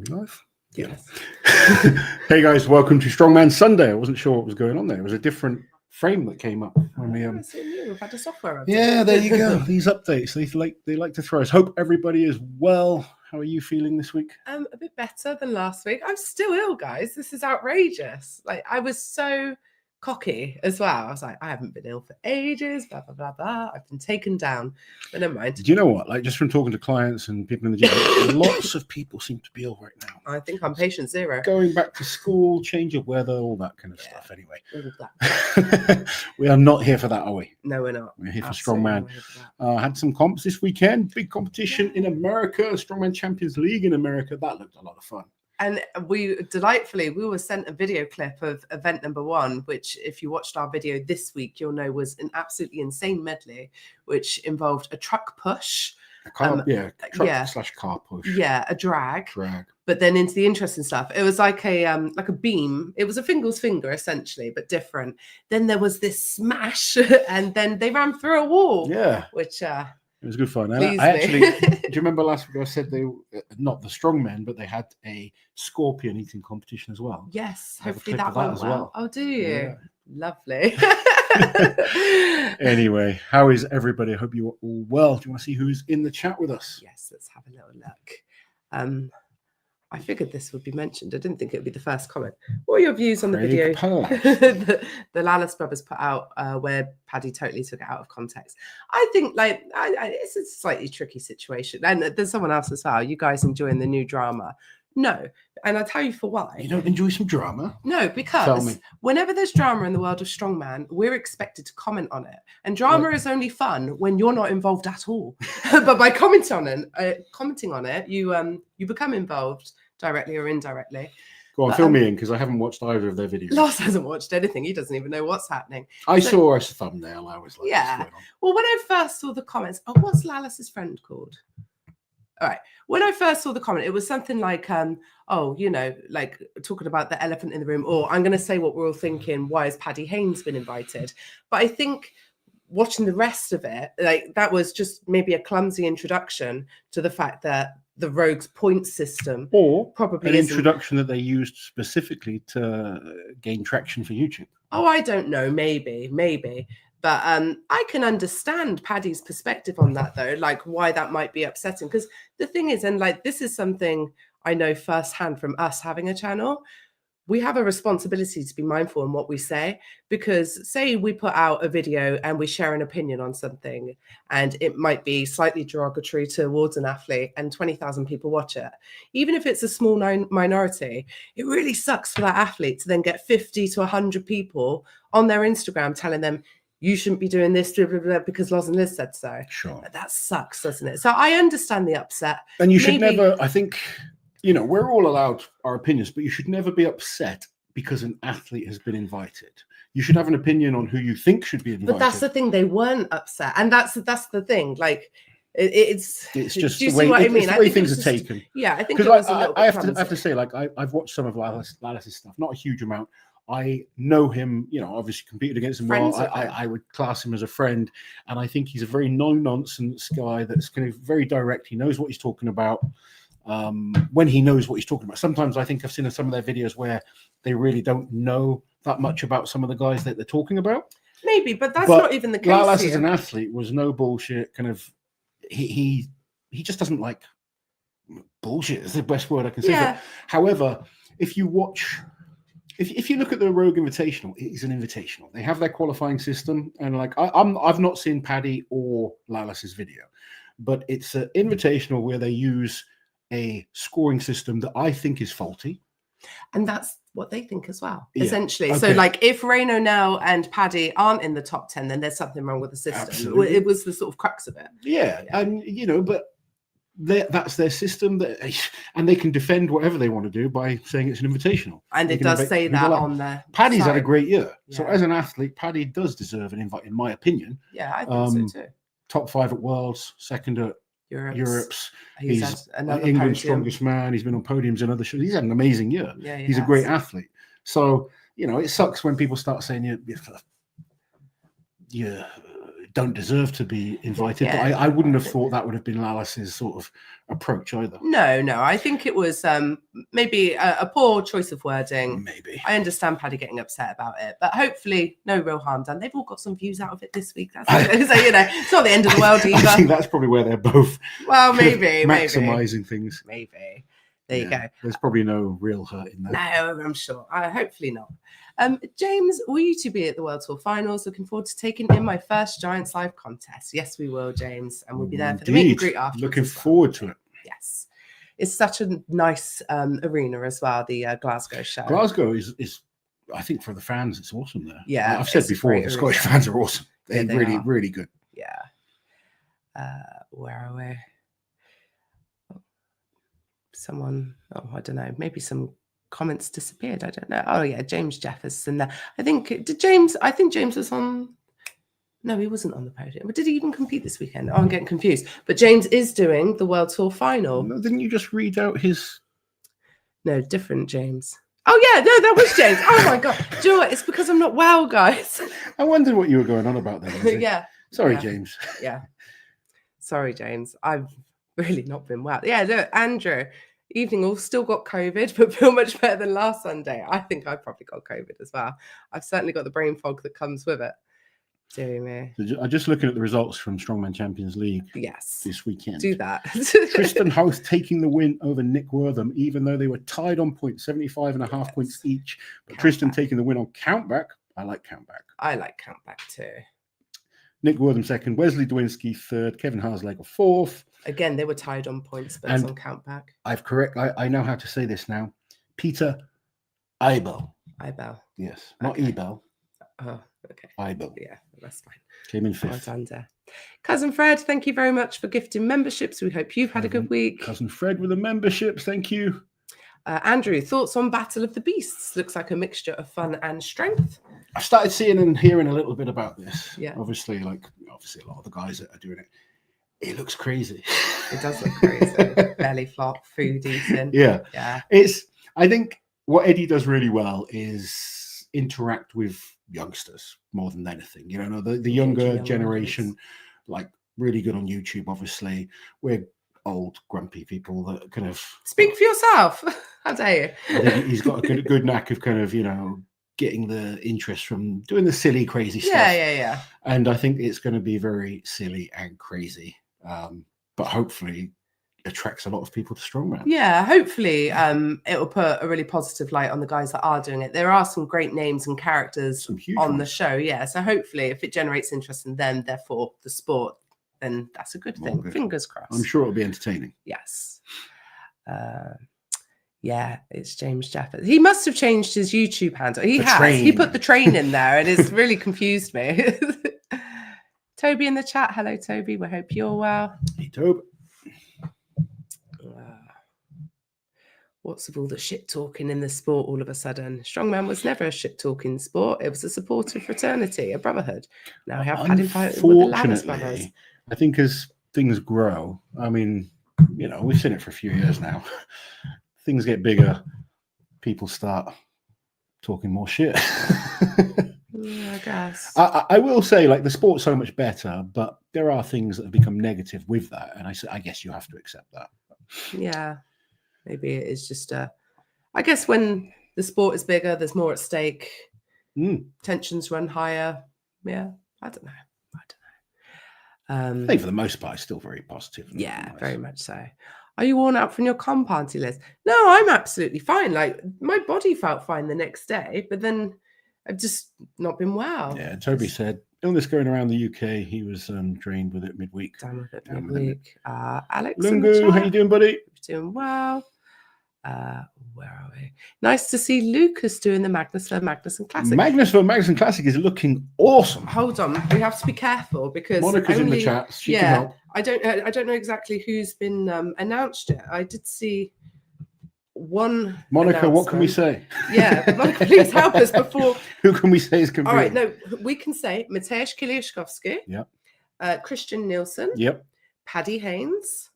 Live? Yes. Hey guys, welcome to Strongman Sunday. I wasn't sure what was going on there. It was a different frame that came up when we We've had a software update. Yeah, there you go. These updates they like to throw us. Hope everybody is well. How are you feeling this week? A bit better than last week. I'm still ill, guys. This is outrageous. Like, I was so cocky as well. I was like, I haven't been ill for ages, blah blah blah blah. I've been taken down, but never mind. Do you know what? Like, just from talking to clients and people in the gym, lots of people seem to be ill right now. I think I'm patient zero. Going back to school, change of weather, all that kind of stuff. Anyway, all of that. We are not here for that, are we? No, we're not. We're here for Strongman. Had some comps this weekend. Big competition in America. Strongman Champions League in America. That looked a lot of fun. And we were sent a video clip of event number 1, which if you watched our video this week, you'll know was an absolutely insane medley, which involved a truck push. Truck / car push. Yeah, a drag. But then into the interesting stuff, it was like a beam. It was a finger's finger essentially, but different. Then there was this smash, and then they ran through a wall. Yeah, which it was good fun. I actually, do you remember last week I said they not the strongmen, but they had a scorpion eating competition as well? Yes, hopefully that went well. Oh, do you? Yeah. Lovely. Anyway, how is everybody? I hope you are all well. Do you want to see who's in the chat with us? Yes, let's have a little look. I figured this would be mentioned. I didn't think it would be the first comment. What are your views on the video the Licis brothers put out where Paddy totally took it out of context? I think it's a slightly tricky situation. And there's someone else as well. You guys enjoying the new drama? No. And I'll tell you for why. You don't enjoy some drama? No, because whenever there's drama in the world of strongman, we're expected to comment on it. And drama is only fun when you're not involved at all. But by commenting on it, you become involved directly or indirectly. Go on, fill me in, because I haven't watched either of their videos. Loz hasn't watched anything. He doesn't even know what's happening. I saw a thumbnail. I was like, yeah. Well, when I first saw the comments, what's Licis's friend called? All right. When I first saw the comment, it was something like, like talking about the elephant in the room, or I'm going to say what we're all thinking. Why has Paddy Haynes been invited? But I think watching the rest of it, that was just maybe a clumsy introduction to the fact that the Rogue's point system, or probably an introduction that they used specifically to gain traction for YouTube. Oh, I don't know. Maybe. But I can understand Paddy's perspective on that, though, like why that might be upsetting. Because the thing is, and this is something I know firsthand from us having a channel, we have a responsibility to be mindful in what we say. Because say we put out a video and we share an opinion on something, and it might be slightly derogatory towards an athlete, and 20,000 people watch it. Even if it's a small minority, it really sucks for that athlete to then get 50 to 100 people on their Instagram telling them, you shouldn't be doing this because Loz and Liz said so. Sure. That sucks, doesn't it? So I understand the upset. And you should never, I think, we're all allowed our opinions, but you should never be upset because an athlete has been invited. You should have an opinion on who you think should be invited. But that's the thing, they weren't upset. And that's the thing. Like, it's just do you the way, see what I mean? the way things are taken. Yeah, I think it was I have to say, I've watched some of Licis stuff, not a huge amount. I know him, obviously competed against him well. I would class him as a friend, and I think he's a very no-nonsense guy that's kind of very direct. He knows what he's talking about when he knows what he's talking about. Sometimes I think I've seen in some of their videos where they really don't know that much about some of the guys that they're talking about. Maybe, but that's not even the case. Licis as an athlete was no bullshit. Kind of, he just doesn't like bullshit. Is the best word I can say. Yeah. However, if you watch. If you look at the Rogue Invitational, it is an invitational. They have their qualifying system, and I've not seen Paddy or Licis's video, but it's an invitational where they use a scoring system that I think is faulty, and that's what they think as well. Yeah. Essentially, okay. So if Reno now and Paddy aren't in the top 10, then there's something wrong with the system. Absolutely. It was the sort of crux of it. Yeah. And but. That's their system, and they can defend whatever they want to do by saying it's an invitational. And it does say that on there. Paddy's had a great year. Yeah. So as an athlete, Paddy does deserve an invite, in my opinion. Yeah, I think so too. Top 5 at Worlds, second at Europe's. He's England's podium. Strongest man. He's been on podiums and other shows. He's had an amazing year. Yeah, he's a great athlete. So, it sucks when people start saying you're don't deserve to be invited. But I wouldn't have thought that would have been Alice's sort of approach either. No, I think it was maybe a poor choice of wording. Maybe. I understand Paddy getting upset about it, but hopefully no real harm done. They've all got some views out of it this week. That's so, you know, it's not the end of the world either. I think that's probably where they're both maximizing things. Maybe. There you go. There's probably no real hurt in that. No, I'm sure. Hopefully not. James, will you two be at the World Tour Finals? Looking forward to taking in my first Giants Live contest. Yes, we will, James. And we'll be there for the meet and greet afterwards. Looking forward to it. Yes. It's such a nice arena as well, the Glasgow show. Glasgow is, I think, for the fans, it's awesome there. Yeah. I've said before, the Scottish fans are awesome. They're really, really good. Yeah. Where are we? Someone, I don't know, maybe some comments disappeared. I don't know. Oh yeah, James Jefferson there. I think James was on. No, he wasn't on the podium. But did he even compete this weekend? Oh, I'm getting confused. But James is doing the World Tour final. No, didn't you just read out his? No, different James. Oh yeah, no, that was James. Oh my god, do you know what? It's because I'm not well, guys. I wondered what you were going on about then. Yeah. Sorry, James. Yeah. Sorry, James. I've really not been well. Yeah, look, Andrew. Evening all still got COVID, but feel much better than last Sunday. I think I probably got COVID as well. I've certainly got the brain fog that comes with it. Dear me. I'm just looking at the results from Strongman Champions League. Yes. This weekend. Do that. Tristan House taking the win over Nick Wortham, even though they were tied on points, 75.5 points each. But Tristan taking the win on countback. I like countback. I like countback too. Nick Wortham second, Wesley Dwinski third, Kevin Harslake fourth. Again, they were tied on points, but it's on countback. I know how to say this now. Peter Eibel. Yes, not Ebel. Oh, okay. Eibel. Yeah, that's fine. Came in fifth. Well done there. Cousin Fred, thank you very much for gifting memberships. We hope you've had a good week. Cousin Fred with the memberships. Thank you. Andrew, thoughts on Battle of the Beasts? Looks like a mixture of fun and strength. I've started seeing and hearing a little bit about this. Yeah. Obviously, a lot of the guys that are doing it. It looks crazy. It does look crazy. Belly flop, food eating. Yeah. Yeah. I think what Eddie does really well is interact with youngsters more than anything. You know, the younger generation, like really good on YouTube, obviously. We're old, grumpy people that kind of... Speak for yourself. How dare you? I think he's got a good knack of kind of, you know, getting the interest from doing the silly, crazy stuff. Yeah. And I think it's going to be very silly and crazy. But hopefully attracts a lot of people to Strongman. Yeah, hopefully it will put a really positive light on the guys that are doing it. There are some great names and characters on the show. Yeah, so hopefully if it generates interest in them, therefore the sport, then that's a good thing. Good. Fingers crossed. I'm sure it'll be entertaining. Yes. Yeah, it's James Jefferson. He must have changed his YouTube handle. He has. Train. He put the train in there and it's really confused me. Toby in the chat. Hello, Toby. We hope you're well. Hey, Toby. What's with all the shit talking in the sport all of a sudden? Strongman was never a shit talking sport. It was a supportive fraternity, a brotherhood. Now we have had him fight with the Ladders brothers. I think as things grow, I mean, you know, we've seen it for a few years now. Things get bigger, people start talking more shit. Yeah, I guess. I will say, like, the sport's so much better, but there are things that have become negative with that, and I guess you have to accept that. Yeah, maybe it is just I guess when the sport is bigger, there's more at stake. Tensions run higher. Yeah, I don't know. I think for the most part, it's still very positive. Yeah, nice. Very much so. Are you worn out from your comp, Auntie Liz? No, I'm absolutely fine. Like, my body felt fine the next day, but then I've just not been well. Yeah, Toby said, illness going around the UK. He was drained with it midweek. Done with it midweek. Alex Lungu, how you doing, buddy? Doing well. Where are we? Nice to see Lucas doing the Magnus and Classic. Magnus and Classic is looking awesome. Hold on, we have to be careful because Monica's in the chat. She can help. I don't know exactly who's been announced yet. I did see one. Monica, what can we say? Yeah, Monica, please help us before. Who can we say is confirmed? All right, no, we can say Mateusz Kiliashkowski. Yep. Christian Nielsen. Yep. Paddy Haynes.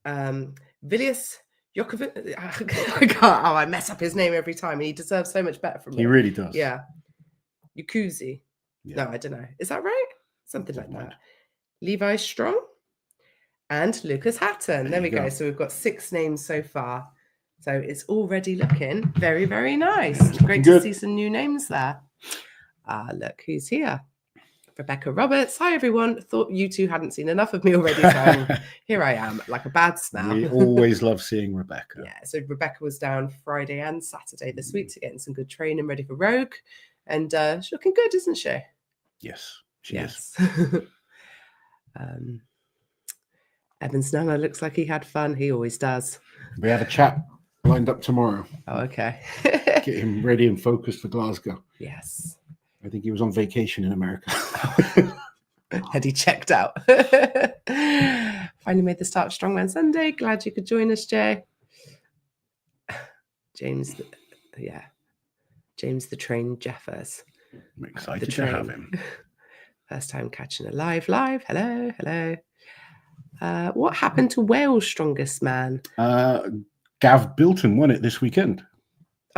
Vilius Jokovic. I mess up his name every time. He deserves so much better from me. He really does. Yeah. Yukuzi. Yeah. No, I don't know. Is that right? something like that. Levi Strong and Lucas Hatton. There we go. So we've got 6 names so far. So it's already looking very, very nice. Yeah, great to see some new names there. Look who's here. Rebecca Roberts. Hi, everyone. Thought you two hadn't seen enough of me already. So here I am, like a bad smell. We always love seeing Rebecca. Yeah, so Rebecca was down Friday and Saturday this week to getting some good training ready for Rogue. And she's looking good, isn't she? Yes, she is. Evans Nana looks like he had fun. He always does. We have a chat lined up tomorrow. Oh, okay. Get him ready and focused for Glasgow. Yes. I think he was on vacation in America. Had he checked out? Finally made the start of Strongman Sunday. Glad you could join us, Jay. James the Train Jeffers. I'm excited to have him. First time catching a live. Hello. What happened to Wales' strongest man? Gav Bilton won it this weekend.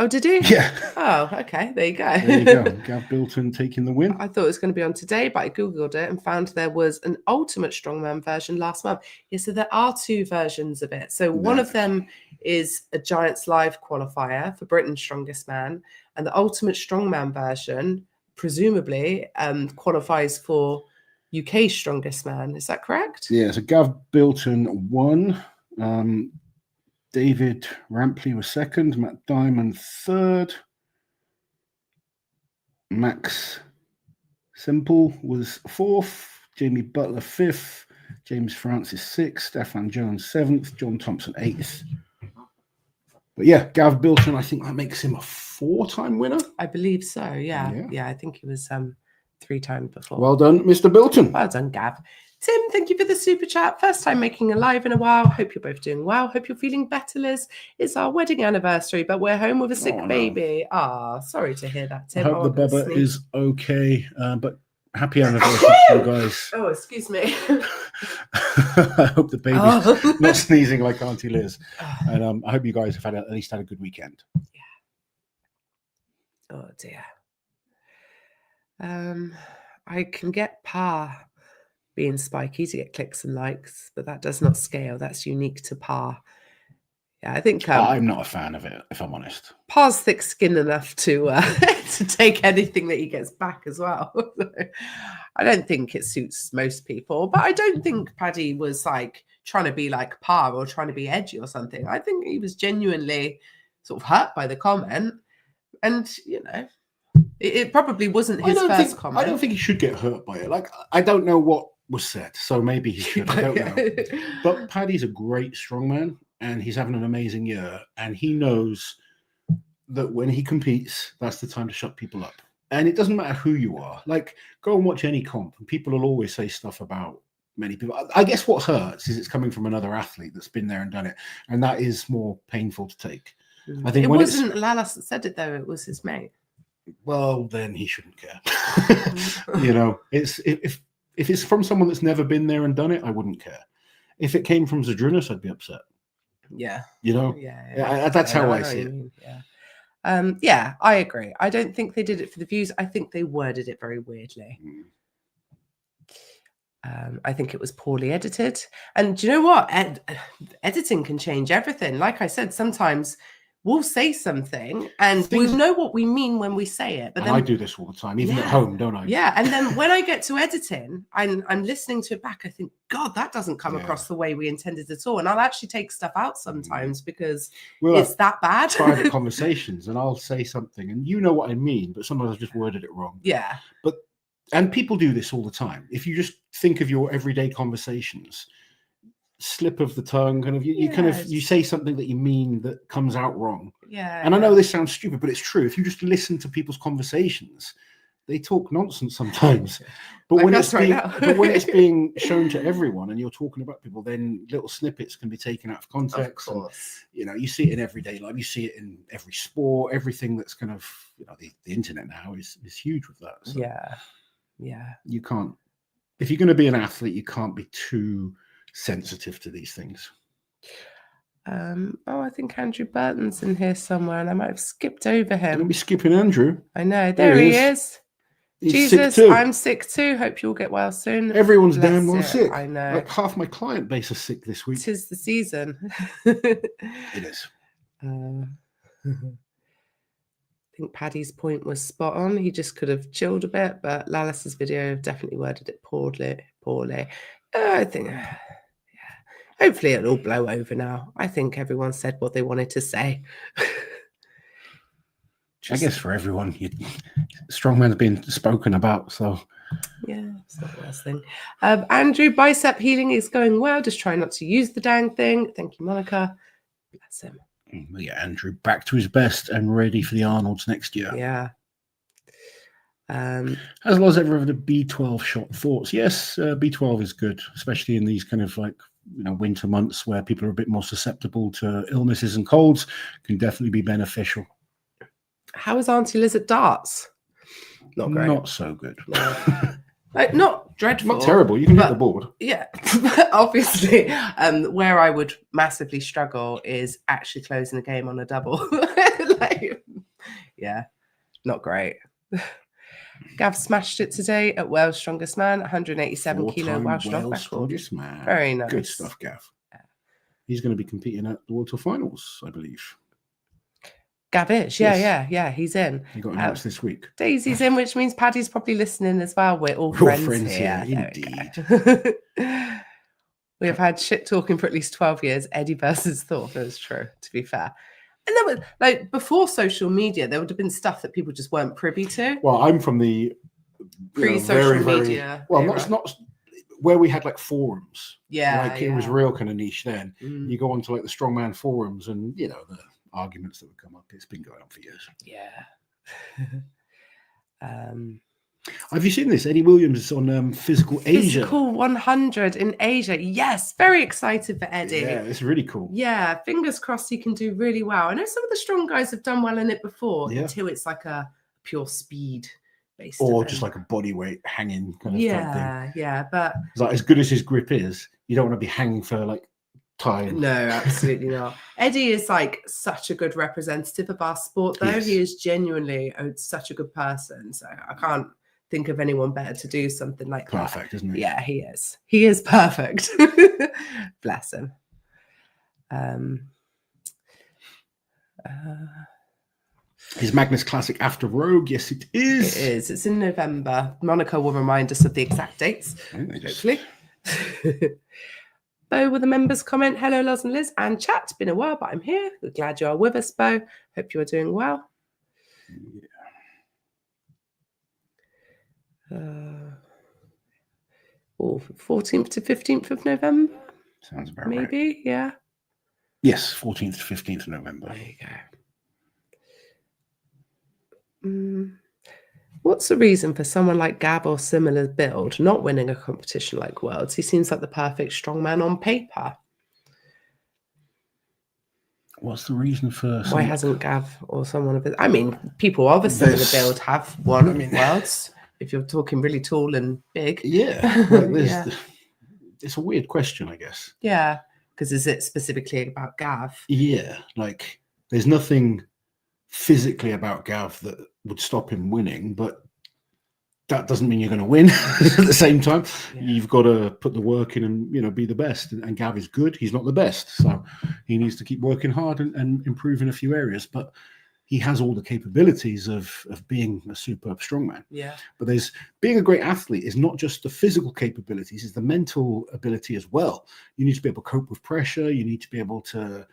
Oh, did he? Yeah. Oh, okay. There you go. There you go. Gav Bilton taking the win. I thought it was going to be on today, but I Googled it and found there was an ultimate strongman version last month. Yeah, so there are 2 versions of it. So one of them is a Giants Live qualifier for Britain's strongest man. And the ultimate strongman version, presumably, qualifies for UK's strongest man. Is that correct? Yeah, so Gav Bilton won. David Rampley was second, Matt Diamond third, Max Simple was fourth, Jamie Butler fifth, James Francis sixth, Stefan Jones seventh, John Thompson eighth. But yeah, Gav Bilton, I think that makes him a 4-time winner. I believe so, yeah. I think he was 3 times before. Well done, Mr. Bilton. Well done, Gav. Tim, thank you for the super chat. First time making a live in a while. Hope you're both doing well. Hope you're feeling better, Liz. It's our wedding anniversary, but we're home with a sick baby. Sorry to hear that, Tim. I hope the bubba is okay, but happy anniversary to you guys. Oh, excuse me. I hope the baby's not sneezing like Auntie Liz. And I hope you guys have at least had a good weekend. Yeah. Oh, dear. I can get Pa being spiky to get clicks and likes, but that does not scale. That's unique to Pa. Yeah, I think I'm not a fan of it, if I'm honest. Pa's thick skin enough to to take anything that he gets back as well. I don't think it suits most people, but I don't think Paddy was like trying to be like Pa or trying to be edgy or something. I think he was genuinely sort of hurt by the comment, and it probably wasn't his first comment. I don't think he should get hurt by it. Like, I don't know what was said, so maybe he should. I don't know. But Paddy's a great strongman, and he's having an amazing year, and he knows that when he competes, that's the time to shut people up. And it doesn't matter who you are. Like, go and watch any comp, and people will always say stuff about many people. I guess what hurts is it's coming from another athlete that's been there and done it, and that is more painful to take. I think it wasn't Lalas that said it, though. It was his mate. Well, then he shouldn't care. It's if it's from someone that's never been there and done it, I wouldn't care. If it came from Zadrunas, I'd be upset. Yeah. That's how I see it. Yeah, I agree. I don't think they did it for the views. I think they worded it very weirdly. I think it was poorly edited. And do you know what? Editing can change everything. Like I said, sometimes we'll say something and we know what we mean when we say it. But then, I do this all the time, even at home, don't I? Yeah. And then when I get to editing, I'm listening to it back, I think, God, that doesn't come across the way we intended at all. And I'll actually take stuff out sometimes because it's that bad. Private conversations, and I'll say something and you know what I mean, but sometimes I've just worded it wrong. Yeah. And people do this all the time. If you just think of your everyday conversations, slip of the tongue, kind of you say something that you mean that comes out wrong. Yeah. And I know this sounds stupid, but it's true. If you just listen to people's conversations, they talk nonsense sometimes. But when it's being shown to everyone and you're talking about people, then little snippets can be taken out of context. Of course. And, you see it in everyday life. You see it in every sport. Everything that's kind of the internet now is huge with that. So yeah. You can't. If you're going to be an athlete, you can't be too sensitive to these things. I think Andrew Burton's in here somewhere, and I might have skipped over him. Don't be skipping Andrew. I know. There he is. He's Jesus, sick too. I'm sick too. Hope you'll get well soon. Everyone's Bless damn well you. sick. I know. Like half my client base is sick this week. 'Tis the season. It is. I think Paddy's point was spot on. He just could have chilled a bit, but Lalis's video definitely worded it poorly. I think, yeah. Hopefully it'll all blow over now. I think everyone said what they wanted to say. I guess for everyone, Strongman's been spoken about, so. Yeah, it's not the worst thing. Andrew, bicep healing is going well. Just try not to use the dang thing. Thank you, Monica. Bless him. Yeah, Andrew back to his best and ready for the Arnolds next year. Yeah. Has Loz ever had a B12 shot? Thoughts? Yes, B12 is good, especially in these kind of like winter months where people are a bit more susceptible to illnesses and colds. Can definitely be beneficial. How is Auntie Liz at darts? Not great. Not so good. No. Like, not dreadful. Not terrible. You can hit the board. Yeah, obviously. Where I would massively struggle is actually closing a game on a double. Yeah, not great. Gav smashed it today at Welsh Strongest Man, 187 kilo Welsh Strongest Man. Very nice. Good stuff, Gav. Yeah. He's going to be competing at the World Tour Finals, I believe. Gav is, yeah, he's in. He got announced this week. Daisy's in, which means Paddy's probably listening as well. We're all friends here. Indeed. We have had shit talking for at least 12 years. Eddie versus Thor. That's true, to be fair. And there was, like, before social media, there would have been stuff that people just weren't privy to. Well, I'm from the pre-social media. Well, not where we had like forums. Yeah, like it was real kind of niche then. You go on to like the Strongman forums, and the arguments that would come up. It's been going on for years. Yeah. Have you seen this? Eddie Williams is on Physical Asia. Physical 100 in Asia. Yes, very excited for Eddie. Yeah, it's really cool. Yeah, fingers crossed he can do really well. I know some of the strong guys have done well in it before until it's like a pure speed based or event. just like a body weight hanging kind of type thing. Yeah, but like, as good as his grip is, you don't want to be hanging for like time. No, absolutely not. Eddie is like such a good representative of our sport, though. Yes. He is genuinely such a good person. So I can't think of anyone better to do something like that. Perfect, isn't he? Yeah, he is. He is perfect. Bless him. Is Magnus Classic after Rogue? Yes, it is. It is. It's in November. Monica will remind us of the exact dates. Hopefully. Bo with a members comment. Hello, Loz and Liz and chat. It's been a while, but I'm here. We're glad you are with us, Bo. Hope you are doing well. Yeah. 14th to 15th of November. Sounds about right. Maybe, yeah. Yes, 14th to 15th of November. There you go. What's the reason for someone like Gav or similar build not winning a competition like Worlds? He seems like the perfect strongman on paper. What's the reason for... Why hasn't Gav or someone of it? I mean, people obviously in the build have won Worlds. If you're talking really tall and big. Yeah. Like it's a weird question, I guess. Yeah. Because is it specifically about Gav? Yeah. Like, there's nothing physically about Gav that would stop him winning, but that doesn't mean you're going to win at the same time. Yeah. You've got to put the work in and be the best. And Gav is good. He's not the best. So he needs to keep working hard and improve in a few areas. But he has all the capabilities of being a superb strongman. Yeah. But being a great athlete is not just the physical capabilities, it's the mental ability as well. You need to be able to cope with pressure. You need to be able to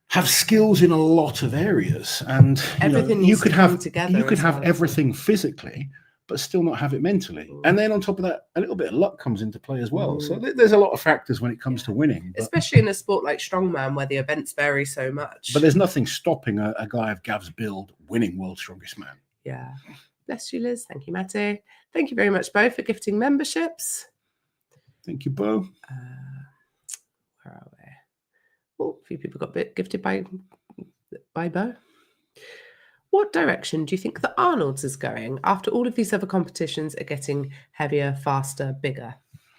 have skills in a lot of areas. And you could have everything physically, but still not have it mentally. And then on top of that, a little bit of luck comes into play as well. So there's a lot of factors when it comes to winning. Especially in a sport like strongman where the events vary so much. But there's nothing stopping a guy of Gav's build winning World's Strongest Man. Yeah. Bless you, Liz. Thank you, Matty. Thank you very much, Bo, for gifting memberships. Thank you, Bo. Where are we? Oh, a few people got gifted by Bo. What direction do you think the Arnold's is going after all of these other competitions are getting heavier, faster, bigger?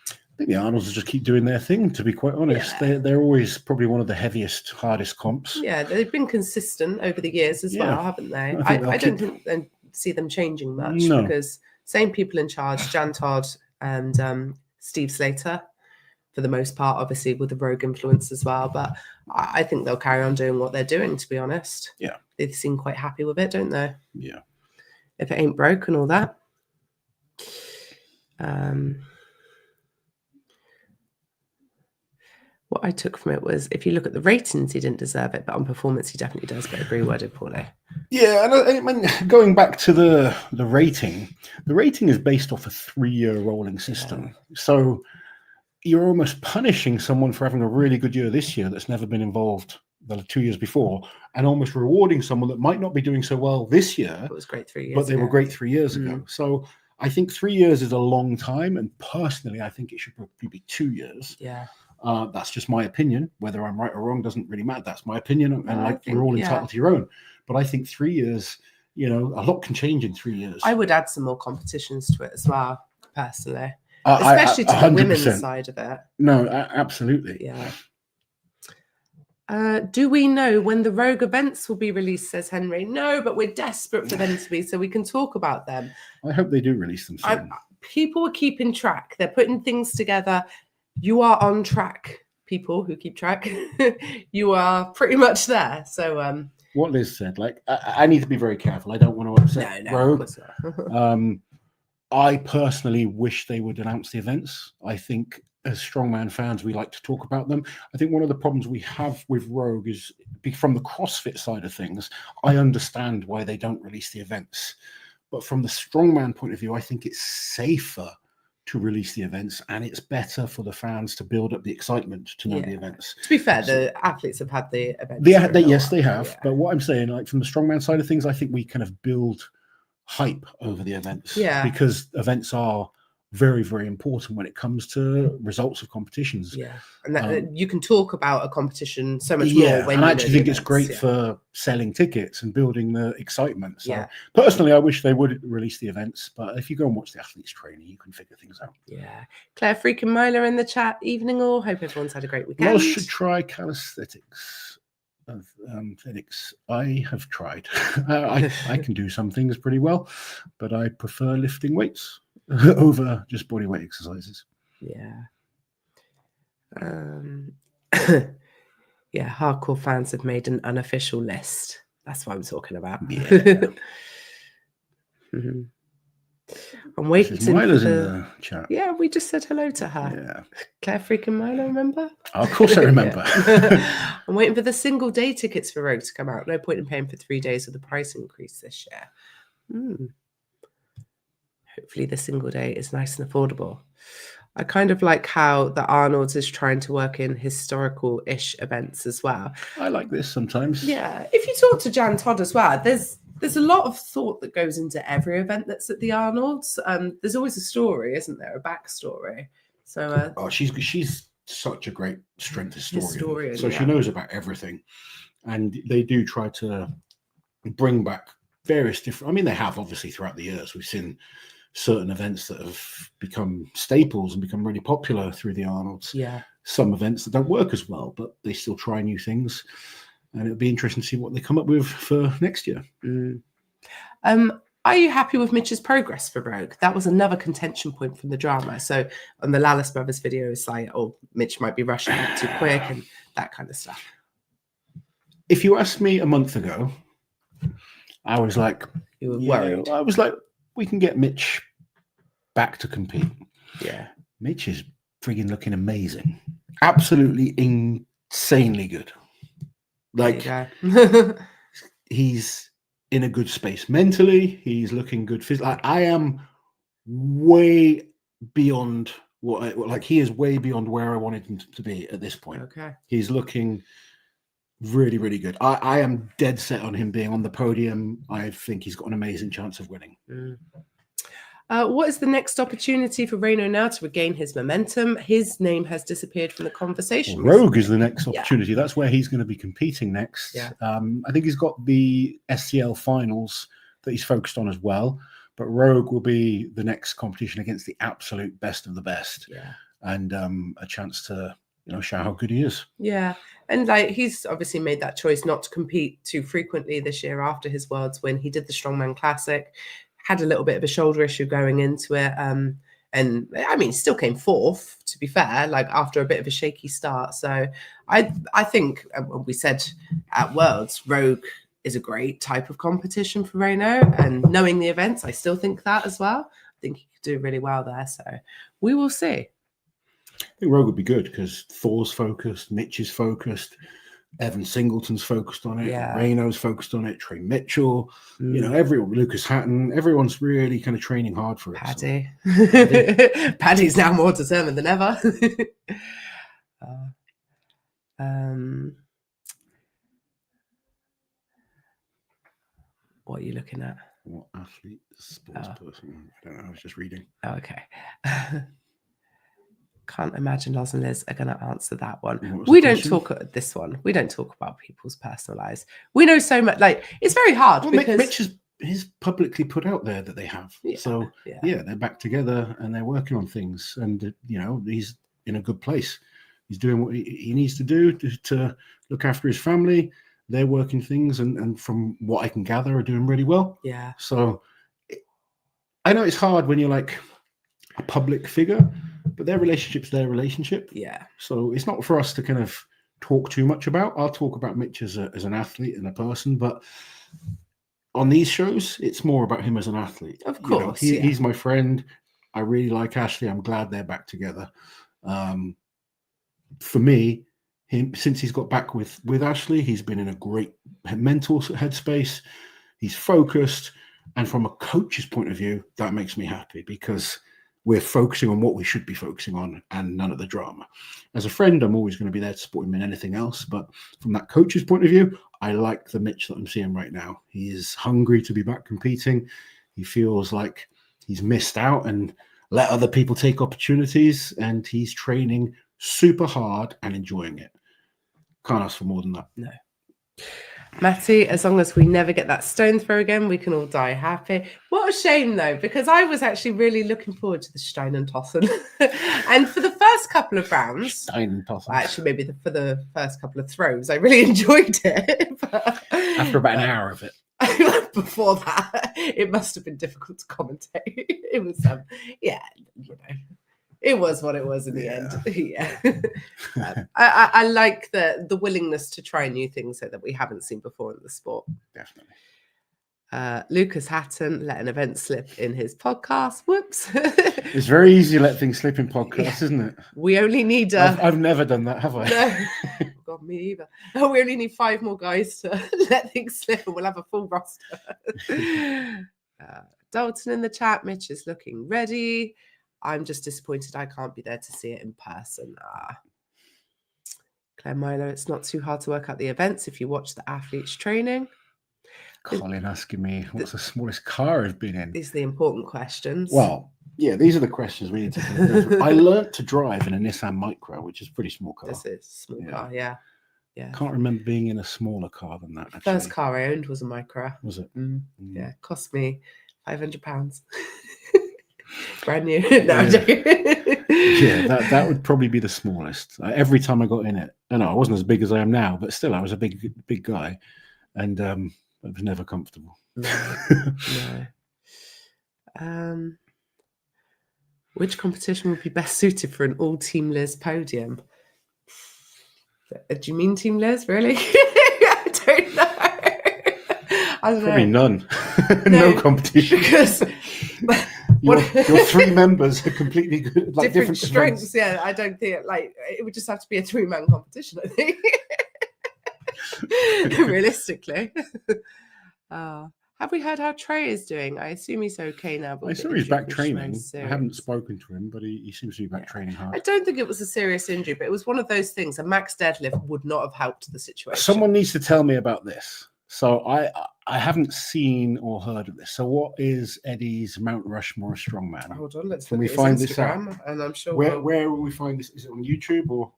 I think the Arnold's just keep doing their thing, to be quite honest. Yeah. They're always probably one of the heaviest, hardest comps. Yeah, they've been consistent over the years as well, haven't they? I don't think see them changing much No. because same people in charge, Jan Todd and Steve Slater, for the most part, obviously with the Rogue influence as well. But I think they'll carry on doing what they're doing, to be honest. Yeah. They seem quite happy with it, don't they? Yeah. If it ain't broke and all that. What I took from it was, if you look at the ratings, he didn't deserve it, but on performance, he definitely does. But agree, worded poorly. Yeah, and I mean, going back to the rating, the rating is based off a 3-year rolling system. Yeah. So you're almost punishing someone for having a really good year this year that's never been involved the 2 years before, and almost rewarding someone that might not be doing so well this year. It was great 3 years but they ago. were great 3 years ago. So I think 3 years is a long time, and personally, I think it should probably be 2 years. Yeah. That's just my opinion. Whether I'm right or wrong doesn't really matter. That's my opinion, and we're all entitled to your own. But I think 3 years, a lot can change in 3 years. I would add some more competitions to it as well, personally, especially to the women's side of it. No, absolutely. Yeah. Do we know when the Rogue events will be released, says Henry? No, but we're desperate for them to be, so we can talk about them. I hope they do release them soon. People are keeping track. They're putting things together. You are on track, people who keep track. You are pretty much there. So what Liz said, like, I need to be very careful. I don't want to upset Rogue. I personally wish they would announce the events. I think as Strongman fans, we like to talk about them. I think one of the problems we have with Rogue is, from the CrossFit side of things, I understand why they don't release the events. But from the Strongman point of view, I think it's safer to release the events, and it's better for the fans to build up the excitement to know the events. To be fair, the athletes have had the events. Yes, they have. Yeah. But what I'm saying, like, from the Strongman side of things, I think we kind of build hype over the events. Yeah. Because events are very, very important when it comes to results of competitions. Yeah. And that, you can talk about a competition so much more when and I you actually think it's great for selling tickets and building the excitement. So yeah. Personally, I wish they would release the events, but if you go and watch the athletes training, you can figure things out. Yeah. Claire freaking Myler in the chat. Evening all. Hope everyone's had a great weekend. Loz should try calisthenics. I have tried. I can do some things pretty well, but I prefer lifting weights over just body weight exercises. Yeah. Yeah, hardcore fans have made an unofficial list. That's what I'm talking about. Yeah. I'm waiting to Mila's in the chat. Yeah, we just said hello to her. Yeah. Claire freaking Milo, remember? Oh, of course I remember. I'm waiting for the single day tickets for Rogue to come out. No point in paying for 3 days with the price increase this year. Hopefully the single day is nice and affordable. I kind of like how the Arnold's is trying to work in historical-ish events as well. I like this sometimes. Yeah. If you talk to Jan Todd as well, there's a lot of thought that goes into every event that's at the Arnold's. There's always a story, isn't there? A backstory. So she's such a great strength historian. So she knows about everything. And they do try to bring back various different, I mean, they have obviously throughout the years. We've seen certain events that have become staples and become really popular through the Arnold's. Yeah. Some events that don't work as well, but they still try new things. And it'll be interesting to see what they come up with for next year. Are you happy with Mitch's progress for Rogue? That was another contention point from the drama. So on the Lallis brothers video, it's like, oh, Mitch might be rushing back too quick and that kind of stuff. If you asked me a month ago, I was like, you were worried. I was like, we can get Mitch back to compete. Yeah. Mitch is frigging looking amazing. Absolutely insanely good. Like, he's in a good space mentally. He's looking good physically. I am way beyond he is way beyond where I wanted him to be at this point. Okay. He's looking really, really good. I am dead set on him being on the podium. I think he's got an amazing chance of winning. What is the next opportunity for Reno now to regain his momentum? His name has disappeared from the conversation. Rogue is the next opportunity. That's where he's going to be competing next. Yeah. I think he's got the SCL finals that he's focused on as well. But Rogue will be the next competition against the absolute best of the best. Yeah. And a chance to, show how good he is. Yeah. And like, he's obviously made that choice not to compete too frequently this year after his Worlds win. He did the Strongman Classic, had a little bit of a shoulder issue going into it. And I mean, still came fourth, to be fair, like after a bit of a shaky start. So I think we said at Worlds, Rogue is a great type of competition for Reno. And knowing the events, I still think that as well. I think he could do really well there. So we will see. I think Rogue would be good because Thor's focused, Mitch is focused, Evan Singleton's focused on it, Reno's focused on it, Trey Mitchell, everyone, Lucas Hatton, everyone's really kind of training hard for it. Paddy. So. Paddy's now more determined than ever. What are you looking at? What athlete, sports person? I don't know, I was just reading. Oh, okay. Can't imagine Loz and Liz are going to answer that one. We don't talk about this one. We don't talk about people's personal lives. We know so much. Like, it's very hard because Mitch is publicly put out there that they have. So they're back together and they're working on things. And he's in a good place. He's doing what he needs to do to look after his family. They're working things, and from what I can gather, are doing really well. Yeah. So I know it's hard when you're like a public figure. But their relationship's their relationship. Yeah. So it's not for us to kind of talk too much about. I'll talk about Mitch as an athlete and a person, but on these shows, it's more about him as an athlete. Of course. He's my friend. I really like Ashley. I'm glad they're back together. For me, since he's got back with Ashley, he's been in a great mental headspace. He's focused. And from a coach's point of view, that makes me happy because we're focusing on what we should be focusing on and none of the drama. As a friend, I'm always going to be there to support him in anything else. But from that coach's point of view, I like the Mitch that I'm seeing right now. He is hungry to be back competing. He feels like he's missed out and let other people take opportunities. And he's training super hard and enjoying it. Can't ask for more than that. No. Matty, as long as we never get that stone throw again, we can all die happy. What a shame, though, because I was actually really looking forward to the Steinentossen. And for the first couple of rounds, actually maybe for the first couple of throws, I really enjoyed it. But after about an hour of it. Before that, it must have been difficult to commentate. It was, it was what it was in the end. Yeah. I like the willingness to try new things that we haven't seen before in the sport. Definitely. Lucas Hatton let an event slip in his podcast. Whoops. It's very easy to let things slip in podcasts, isn't it? We only need... I've never done that, have I? No. God, me either. Oh, we only need 5 more guys to let things slip and we'll have a full roster. Dalton in the chat. Mitch is looking ready. I'm just disappointed I can't be there to see it in person. Claire Milo, it's not too hard to work out the events if you watch the athletes training. Colin asking me, what's the smallest car I've been in? These are the important questions. Well, yeah, these are the questions we need to I learnt to drive in a Nissan Micra, which is a pretty small car. This is a small car, yeah. Can't remember being in a smaller car than that, actually. First car I owned was a Micra. Was it? Yeah, cost me £500. Brand new. No, I'm joking. that would probably be the smallest. Every time I got in it, I know I wasn't as big as I am now, but still I was a big guy, and it was never comfortable. No. Which competition would be best suited for an all-team Liz podium? Do you mean Team Liz, really? I don't know. I don't Probably know. None. No competition. Because your 3 members are completely good, like different strengths. Yeah, I don't think it would just have to be a 3-man competition, I think. Realistically. Have we heard how Trey is doing? I assume he's okay now. I saw he's back training. I haven't spoken to him, but he seems to be back training hard. I don't think it was a serious injury, but it was one of those things. A max deadlift would not have helped the situation. Someone needs to tell me about this. So I haven't seen or heard of this. So what is Eddie's Mount Rushmore Strongman? Hold on, let's Can look we at find his this out? Instagram, and I'm sure where will we find this? Is it on YouTube or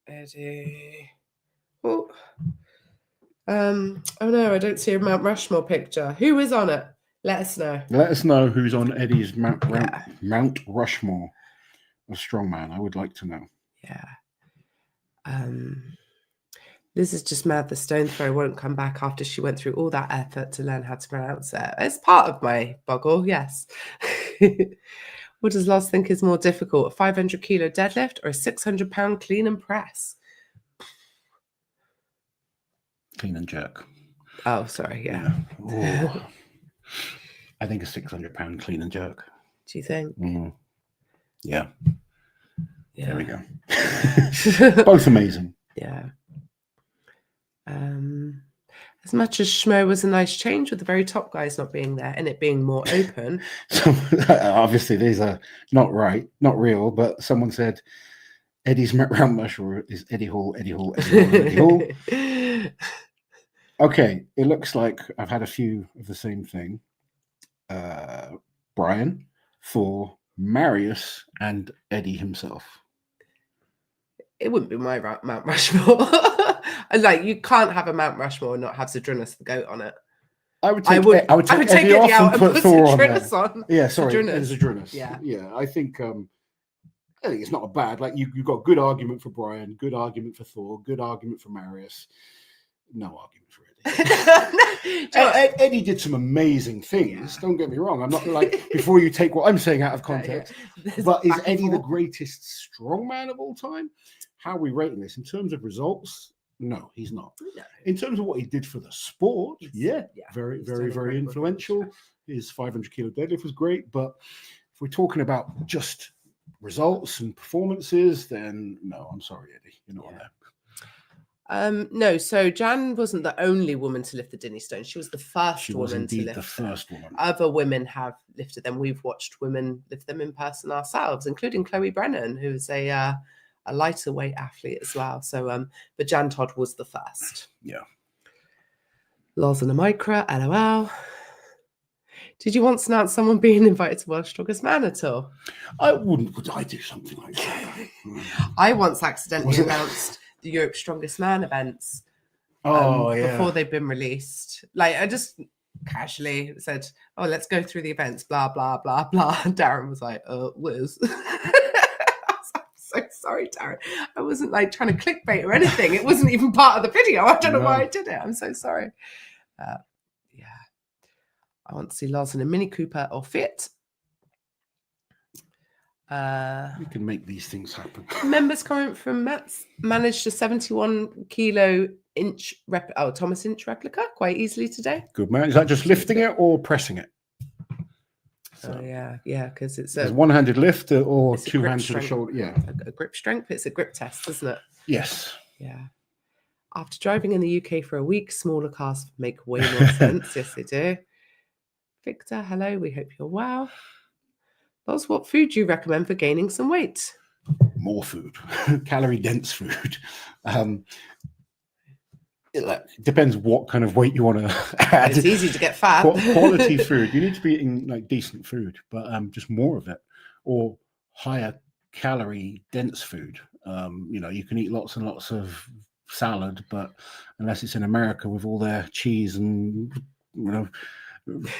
Eddie? Oh. Oh no, I don't see a Mount Rushmore picture. Who is on it? Let us know. Let us know who's on Eddie's Mount Rushmore of Strongman. I would like to know. Yeah. Liz is just mad the stone throw won't come back after she went through all that effort to learn how to pronounce it. It's part of my boggle, yes. What does Loz think is more difficult, a 500 kilo deadlift or a 600 pound clean and press? Clean and jerk. Oh, sorry, yeah. I think a 600 pound clean and jerk. Do you think? Yeah. There we go. Both amazing. Yeah. As much as Schmo was a nice change with the very top guys not being there and it being more open. So, obviously, these are not real, but someone said Eddie's round muscle is Eddie Hall, Eddie Hall, Eddie Hall, Eddie Hall. Okay, it looks like I've had a few of the same thing. Brian, for Marius, and Eddie himself. It wouldn't be my Mount Rushmore. Like, you can't have a Mount Rushmore and not have Zydrunas the goat on it. I would take Eddie off and put Thor on there. On. Yeah, sorry, Zydrunas. Yeah, I think it's not a bad. Like, you've got good argument for Brian, good argument for Thor, good argument for Marius. No argument for Eddie. Eddie did some amazing things. Yeah. Don't get me wrong. I'm not like, before you take what I'm saying out of context. But is Eddie the greatest strongman of all time? How are we rating this in terms of results? No, he's not. No. In terms of what he did for the sport, very, very, very influential. His 500 kilo deadlift was great, but if we're talking about just results and performances, then no, I'm sorry, Eddie, you're not on there. No, so Jan wasn't the only woman to lift the Dinnie Stones. She was the first woman to lift the first woman. Other women have lifted them. We've watched women lift them in person ourselves, including Chloe Brennan, who's a lighter weight athlete as well. So, but Jan Todd was the first. Yeah. Loz and a micro, LOL. Did you once announce someone being invited to World's Strongest Man at all? I wouldn't. Would I do something like that? I once accidentally announced the Europe's Strongest Man events. Before they'd been released. Like, I just casually said, "Oh, let's go through the events." Blah blah blah blah. And Darren was like, "Liz." So sorry, Darren. I wasn't like trying to clickbait or anything. It wasn't even part of the video. I don't know why I did it. I'm so sorry. I want to see Loz in a Mini Cooper or Fit. We can make these things happen. Members comment from Matt's managed a 71 kilo inch Thomas Inch replica quite easily today. Good man. Is that just lifting it or pressing it? So, yeah, because it's a one-handed lift or two hands to the shoulder. Yeah, a grip strength. It's a grip test, isn't it? Yes. Yeah. After driving in the UK for a week, smaller cars make way more sense. Yes, they do. Victor, hello. We hope you're well. Loz, what food do you recommend for gaining some weight? More food, calorie-dense food. It depends what kind of weight you want to add. It's easy to get fat. Quality food. You need to be eating like decent food, but just more of it, or higher calorie dense food. You can eat lots and lots of salad, but unless it's in America with all their cheese and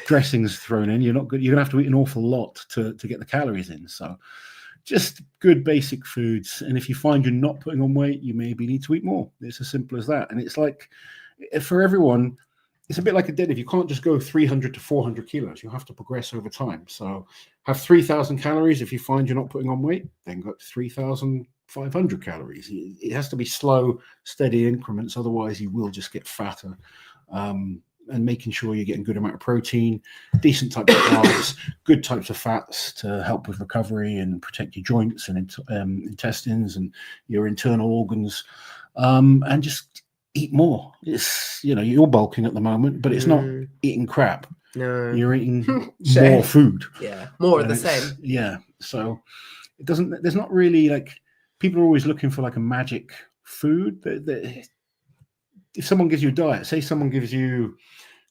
dressings thrown in, you're not good. You're gonna have to eat an awful lot to get the calories in. So just good basic foods. And if you find you're not putting on weight, you maybe need to eat more. It's as simple as that. And it's like, for everyone, it's a bit like a deadlift. You can't just go 300 to 400 kilos. You have to progress over time. So have 3,000 calories. If you find you're not putting on weight, then go to 3,500 calories. It has to be slow, steady increments. Otherwise, you will just get fatter. And making sure you're getting good amount of protein, decent types of carbs, good types of fats to help with recovery and protect your joints and intestines and your internal organs, and just eat more. It's you're bulking at the moment, but it's not eating crap. No, you're eating more food. Yeah, more of the same. Yeah, so it doesn't. There's not really like people are always looking for like a magic food. If someone gives you a diet, say someone gives you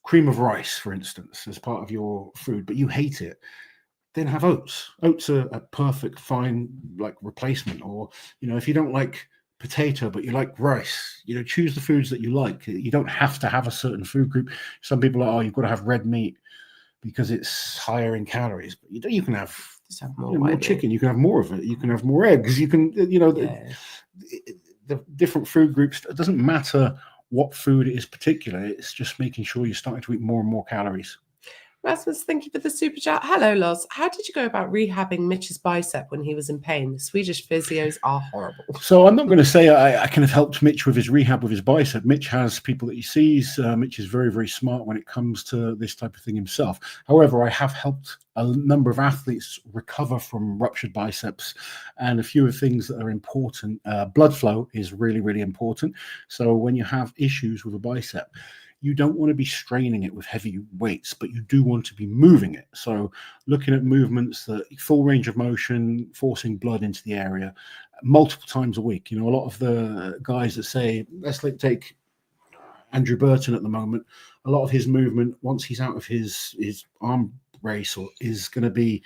cream of rice, for instance, as part of your food, but you hate it, then have oats. Oats are a perfect, fine, like replacement. Or, if you don't like potato, but you like rice, choose the foods that you like. You don't have to have a certain food group. Some people are, you've got to have red meat because it's higher in calories. But you can have more chicken. You can have more of it. You can have more eggs. You can, the different food groups, it doesn't matter what food it is particular. It's just making sure you're starting to eat more and more calories. Rasmus, thank you for the super chat. Hello, Loz. How did you go about rehabbing Mitch's bicep when he was in pain? The Swedish physios are horrible. So I'm not going to say I can have helped Mitch with his rehab with his bicep. Mitch has people that he sees. Mitch is very, very smart when it comes to this type of thing himself. However, I have helped a number of athletes recover from ruptured biceps, and a few of the things that are important. Blood flow is really, really important. So when you have issues with a bicep, you don't want to be straining it with heavy weights, but you do want to be moving it. So looking at movements that full range of motion, forcing blood into the area multiple times a week. You know, a lot of the guys that say, let's take Andrew Burton at the moment, a lot of his movement, once he's out of his arm race, is going to be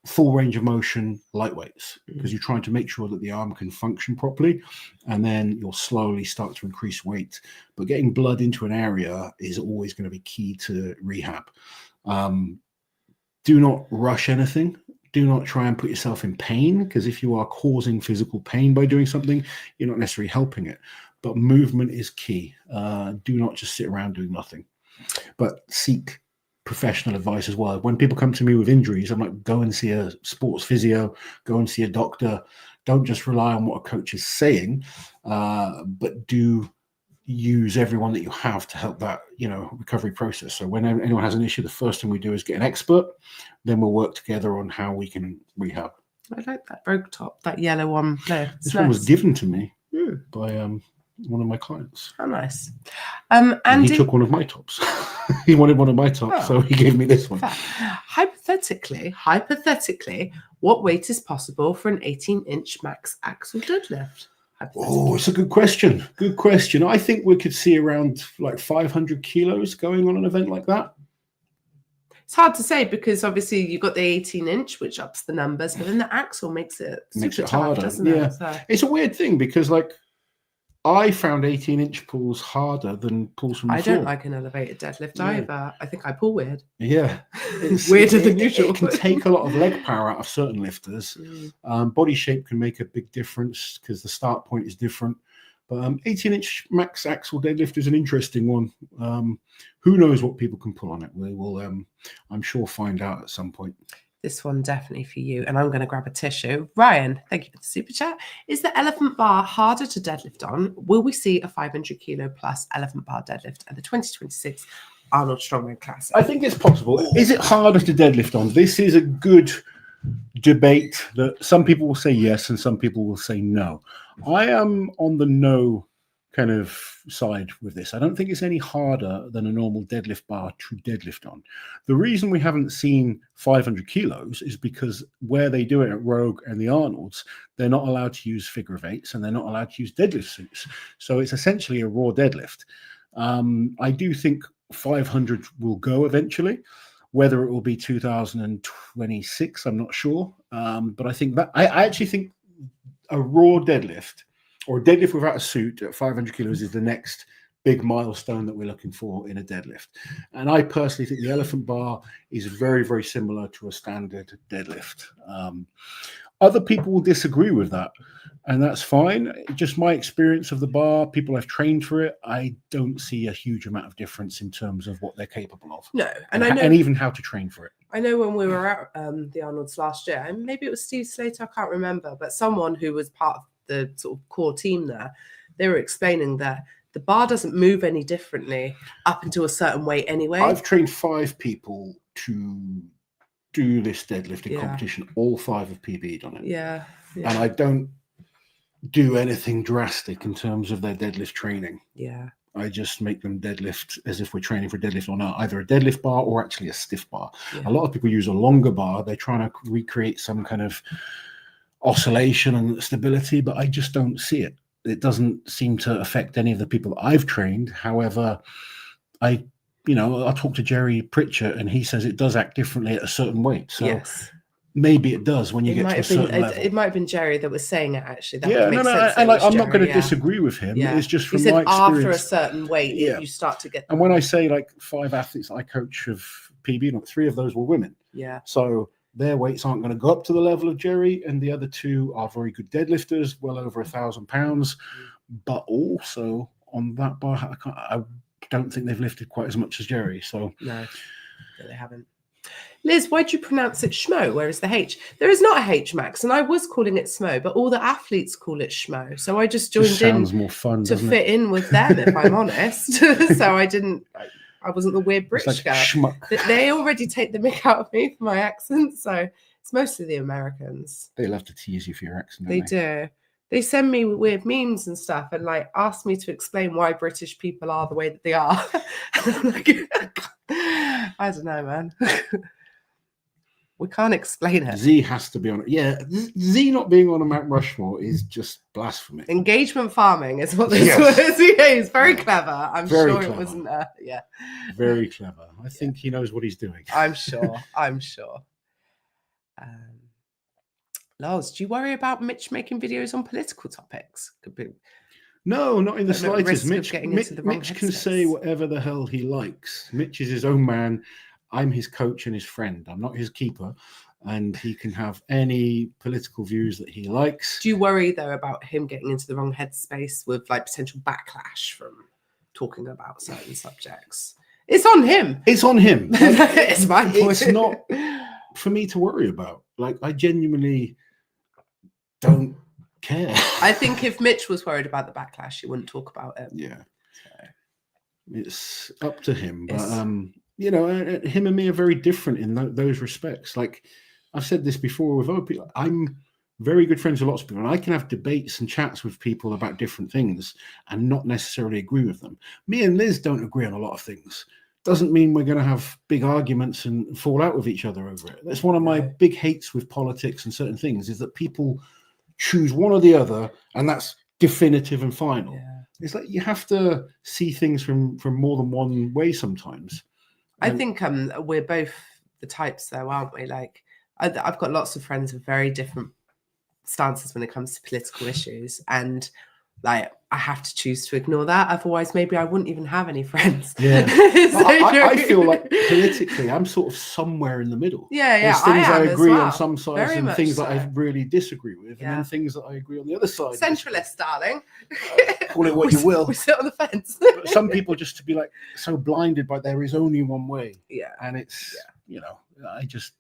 full range of motion lightweights, because you're trying to make sure that the arm can function properly, and then you'll slowly start to increase weight. But getting blood into an area is always going to be key to rehab. Do not rush anything. Do not try and put yourself in pain, because if you are causing physical pain by doing something, you're not necessarily helping it. But movement is key. Do not just sit around doing nothing, but seek professional advice as well. When people come to me with injuries, I'm like, go and see a sports physio, go and see a doctor. Don't just rely on what a coach is saying, but do use everyone that you have to help that, recovery process. So when anyone has an issue, the first thing we do is get an expert, then we'll work together on how we can rehab. I like that brogue top, that yellow one there. This one was given to me by one of my clients. Oh, nice. And he took one of my tops. He wanted one of my tops, so he gave me this one. Hypothetically, what weight is possible for an 18-inch max axle deadlift? Oh, it's a good question. Good question. I think we could see around like 500 kilos going on an event like that. It's hard to say, because obviously you've got the 18-inch, which ups the numbers, but then the axle makes it harder, doesn't it? So. It's a weird thing, because I found 18-inch pulls harder than pulls from the floor. I don't like an elevated deadlift either. I think I pull weird. Yeah. It's weirder than usual. It can take a lot of leg power out of certain lifters. Body shape can make a big difference, because the start point is different. But 18-inch max axle deadlift is an interesting one. Who knows what people can pull on it? We will, I'm sure, find out at some point. This one definitely for you. And I'm going to grab a tissue. Ryan, thank you for the super chat. Is the elephant bar harder to deadlift on? Will we see a 500 kilo plus elephant bar deadlift at the 2026 Arnold Strongman Classic? I think it's possible. Is it harder to deadlift on? This is a good debate that some people will say yes and some people will say no. I am on the no kind of side with this. I don't think it's any harder than a normal deadlift bar to deadlift on. The reason we haven't seen 500 kilos is because where they do it at Rogue and the Arnolds, they're not allowed to use figure of eights, and they're not allowed to use deadlift suits. So it's essentially a raw deadlift. I do think 500 will go eventually. Whether it will be 2026, I'm not sure. But I think I actually think a raw deadlift, or a deadlift without a suit at 500 kilos, is the next big milestone that we're looking for in a deadlift. And I personally think the elephant bar is very, very similar to a standard deadlift. Other people will disagree with that, and that's fine. Just my experience of the bar, people have trained for it, I don't see a huge amount of difference in terms of what they're capable of. No, and even how to train for it. I know when we were at the Arnolds last year, and maybe it was Steve Slater, I can't remember, but someone who was part of the sort of core team there, they were explaining that the bar doesn't move any differently up into a certain weight anyway. I've trained 5 people to do this deadlifting competition. All 5 have PB'd on it. Yeah. And I don't do anything drastic in terms of their deadlift training. Yeah. I just make them deadlift as if we're training for deadlift on either a deadlift bar or actually a stiff bar. Yeah. A lot of people use a longer bar. They're trying to recreate some kind of oscillation and stability, but I just don't see it. It doesn't seem to affect any of the people that I've trained. However, I talk to Jerry Pritchett, and he says it does act differently at a certain weight. So maybe it does when you get to a certain level. It might have been Jerry that was saying it, actually. That I'm not going to disagree with him. Yeah. It's just from my experience. After a certain weight, you start to get... And when I say 5 athletes I coach of PB, 3 of those were women. Yeah. So Their weights aren't going to go up to the level of Jerry, and the other two are very good deadlifters, well over 1,000 pounds. But also on that bar, I don't think they've lifted quite as much as Jerry. So no, they haven't. Liz, why do you pronounce it Schmo? Where is the H? There is not a H, Max, and I was calling it Smo, but all the athletes call it Schmo. So I just joined sounds more fun to fit in with them, if I'm honest. So I wasn't the weird British girl. Schmuck. They already take the mick out of me for my accent, so it's mostly the Americans. They love to tease you for your accent. They do. They send me weird memes and stuff and like ask me to explain why British people are the way that they are. I don't know, man. We can't explain it. Z has to be on it. Yeah, Z not being on a Mount Rushmore is just blasphemy. Engagement farming is what this was. Yeah, he's very clever. I'm very sure clever. It wasn't. Yeah. Very clever. I think he knows what he's doing. I'm sure. Loz, do you worry about Mitch making videos on political topics? Could be. No, not in the slightest. Mitch can say whatever the hell he likes. Mitch is his own man. I'm his coach and his friend. I'm not his keeper. And he can have any political views that he likes. Do you worry, though, about him getting into the wrong headspace with like potential backlash from talking about certain subjects? It's on him. It's on him. It's my point. It's not for me to worry about. Like, I genuinely don't care. I think if Mitch was worried about the backlash, he wouldn't talk about it. Yeah. So. It's up to him. But you know, him and me are very different in those respects. Like I've said this before with other people, I'm very good friends with lots of people, and I can have debates and chats with people about different things and not necessarily agree with them. Me and Liz don't agree on a lot of things. Doesn't mean we're going to have big arguments and fall out with each other over it. That's one of my big hates with politics and certain things, is that people choose one or the other, and that's definitive and final. Yeah. It's like you have to see things from more than one way sometimes. I think we're both the types, though, aren't we? Like, I've got lots of friends with very different stances when it comes to political issues, and like I have to choose to ignore that. Otherwise, maybe I wouldn't even have any friends. Yeah, I feel like politically, I'm sort of somewhere in the middle. Yeah. There's things I agree on some sides, very and things so. that I really disagree with, and then things that I agree on the other side. Centralist, darling. Call it what you will. We sit on the fence. But some people just to be like so blinded by there is only one way. Yeah, and it's you know, I just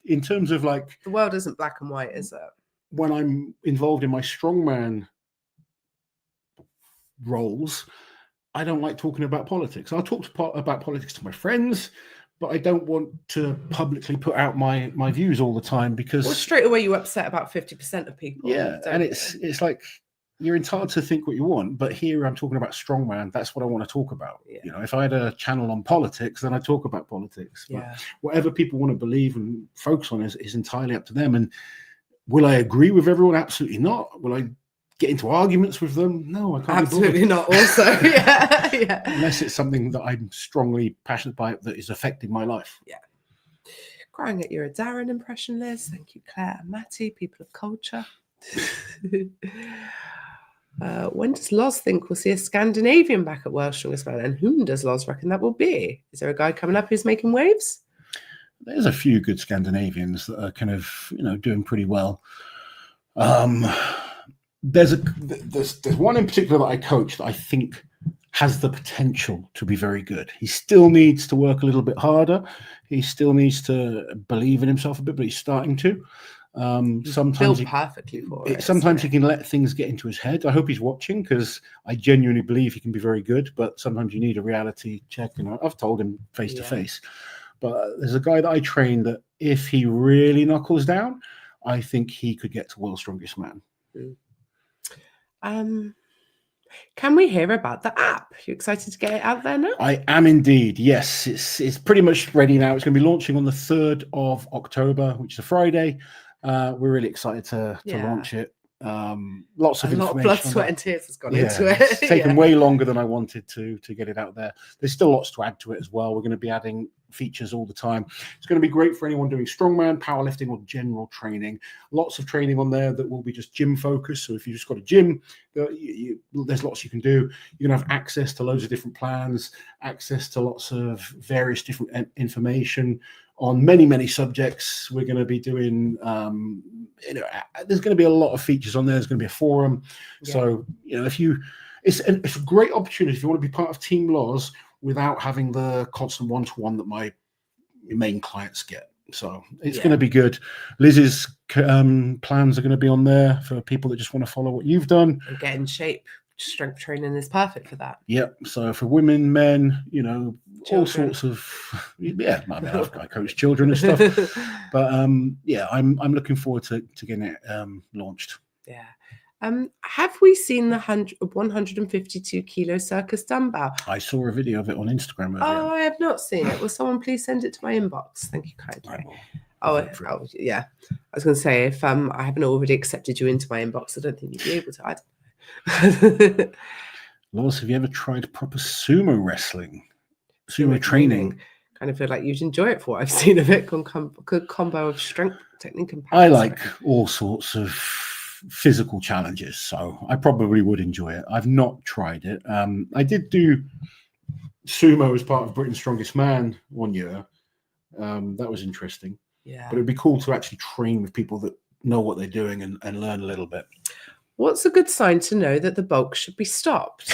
in terms of like the world isn't black and white, is it? When I'm involved in my strongman roles, I don't like talking about politics. I'll talk about politics to my friends, but I don't want to publicly put out my views all the time, because straight away you upset about 50% of people. Yeah, and it's like you're entitled to think what you want, but here I'm talking about strongman. That's what I want to talk about. Yeah. You know, if I had a channel on politics, then I talk about politics. But whatever people want to believe and focus on is entirely up to them. And will I agree with everyone? Absolutely not. Will I get into arguments with them? No, I can't. Absolutely not. Also, yeah. Unless it's something that I'm strongly passionate about that is affecting my life. Yeah. Crying at your Darren impression, Liz. Thank you, Claire and Matty, people of culture. When does Loz think we'll see a Scandinavian back at World's Strongest Man? And whom does Loz reckon that will be? Is there a guy coming up who's making waves? There's a few good Scandinavians that are kind of, you know, doing pretty well. There's one in particular that I coach that I think has the potential to be very good. He still needs to work a little bit harder. He still needs to believe in himself a bit, but he's starting to. Sometimes perfectly for it. Sometimes he can let things get into his head. I hope he's watching, because I genuinely believe he can be very good, but sometimes you need a reality check. And I've told him face to face. But there's a guy that I train that if he really knuckles down, I think he could get to World's Strongest Man. Can we hear about the app? You excited to get it out there now? I am indeed. Yes, it's pretty much ready now. It's going to be launching on the 3rd of October, which is a Friday. We're really excited to launch it. Lots of information. A lot of blood, sweat, and tears has gone into it. It's taken way longer than I wanted to get it out there. There's still lots to add to it as well. We're going to be adding features all the time. It's going to be great for anyone doing strongman, powerlifting, or general training. Lots of training on there that will be just gym focused. So if you just got a gym, there's lots you can do. You're going to have access to loads of different plans, access to lots of various different information on many subjects. We're going to be doing, there's going to be a lot of features on there. There's going to be a forum. Yeah. So, it's a great opportunity if you want to be part of Team Loz without having the constant one-to-one that my main clients get. So it's going to be good. Liz's plans are going to be on there for people that just want to follow what you've done. And get in shape. Strength training is perfect for that. Yep. So for women, men, children. All sorts of, I coach children and stuff. But I'm looking forward to getting it launched. Yeah. Have we seen the 152 kilo circus dumbbell? I saw a video of it on Instagram. Oh, I have not seen it. Will someone please send it to my inbox? Thank you kindly. Yeah. I was going to say, if I haven't already accepted you into my inbox, I don't think you'd be able to. Loz, have you ever tried proper sumo wrestling? Sumo training? Kind of feel like you'd enjoy it for what I've seen of it. Good combo of strength, technique, and power. I like all sorts of physical challenges, so I probably would enjoy it. I've not tried it. I did do sumo as part of Britain's Strongest Man one year. That was interesting. Yeah. But it'd be cool to actually train with people that know what they're doing and learn a little bit. What's a good sign to know that the bulk should be stopped?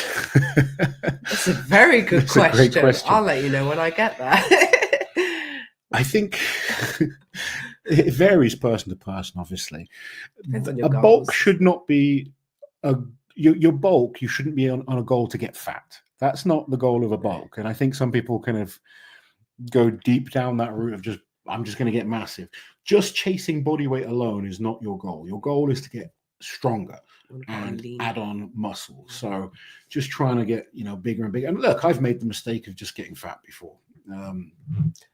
That's a very good question. A great question. I'll let you know when I get there. I think it varies person to person, obviously. Depends on your goals. Bulk should not be your bulk. You shouldn't be on a goal to get fat. That's not the goal of a bulk. And I think some people kind of go deep down that route of I'm just going to get massive. Just chasing body weight alone is not your goal. Your goal is to get stronger and add on muscle. So just trying to get bigger and bigger. And look, I've made the mistake of just getting fat before.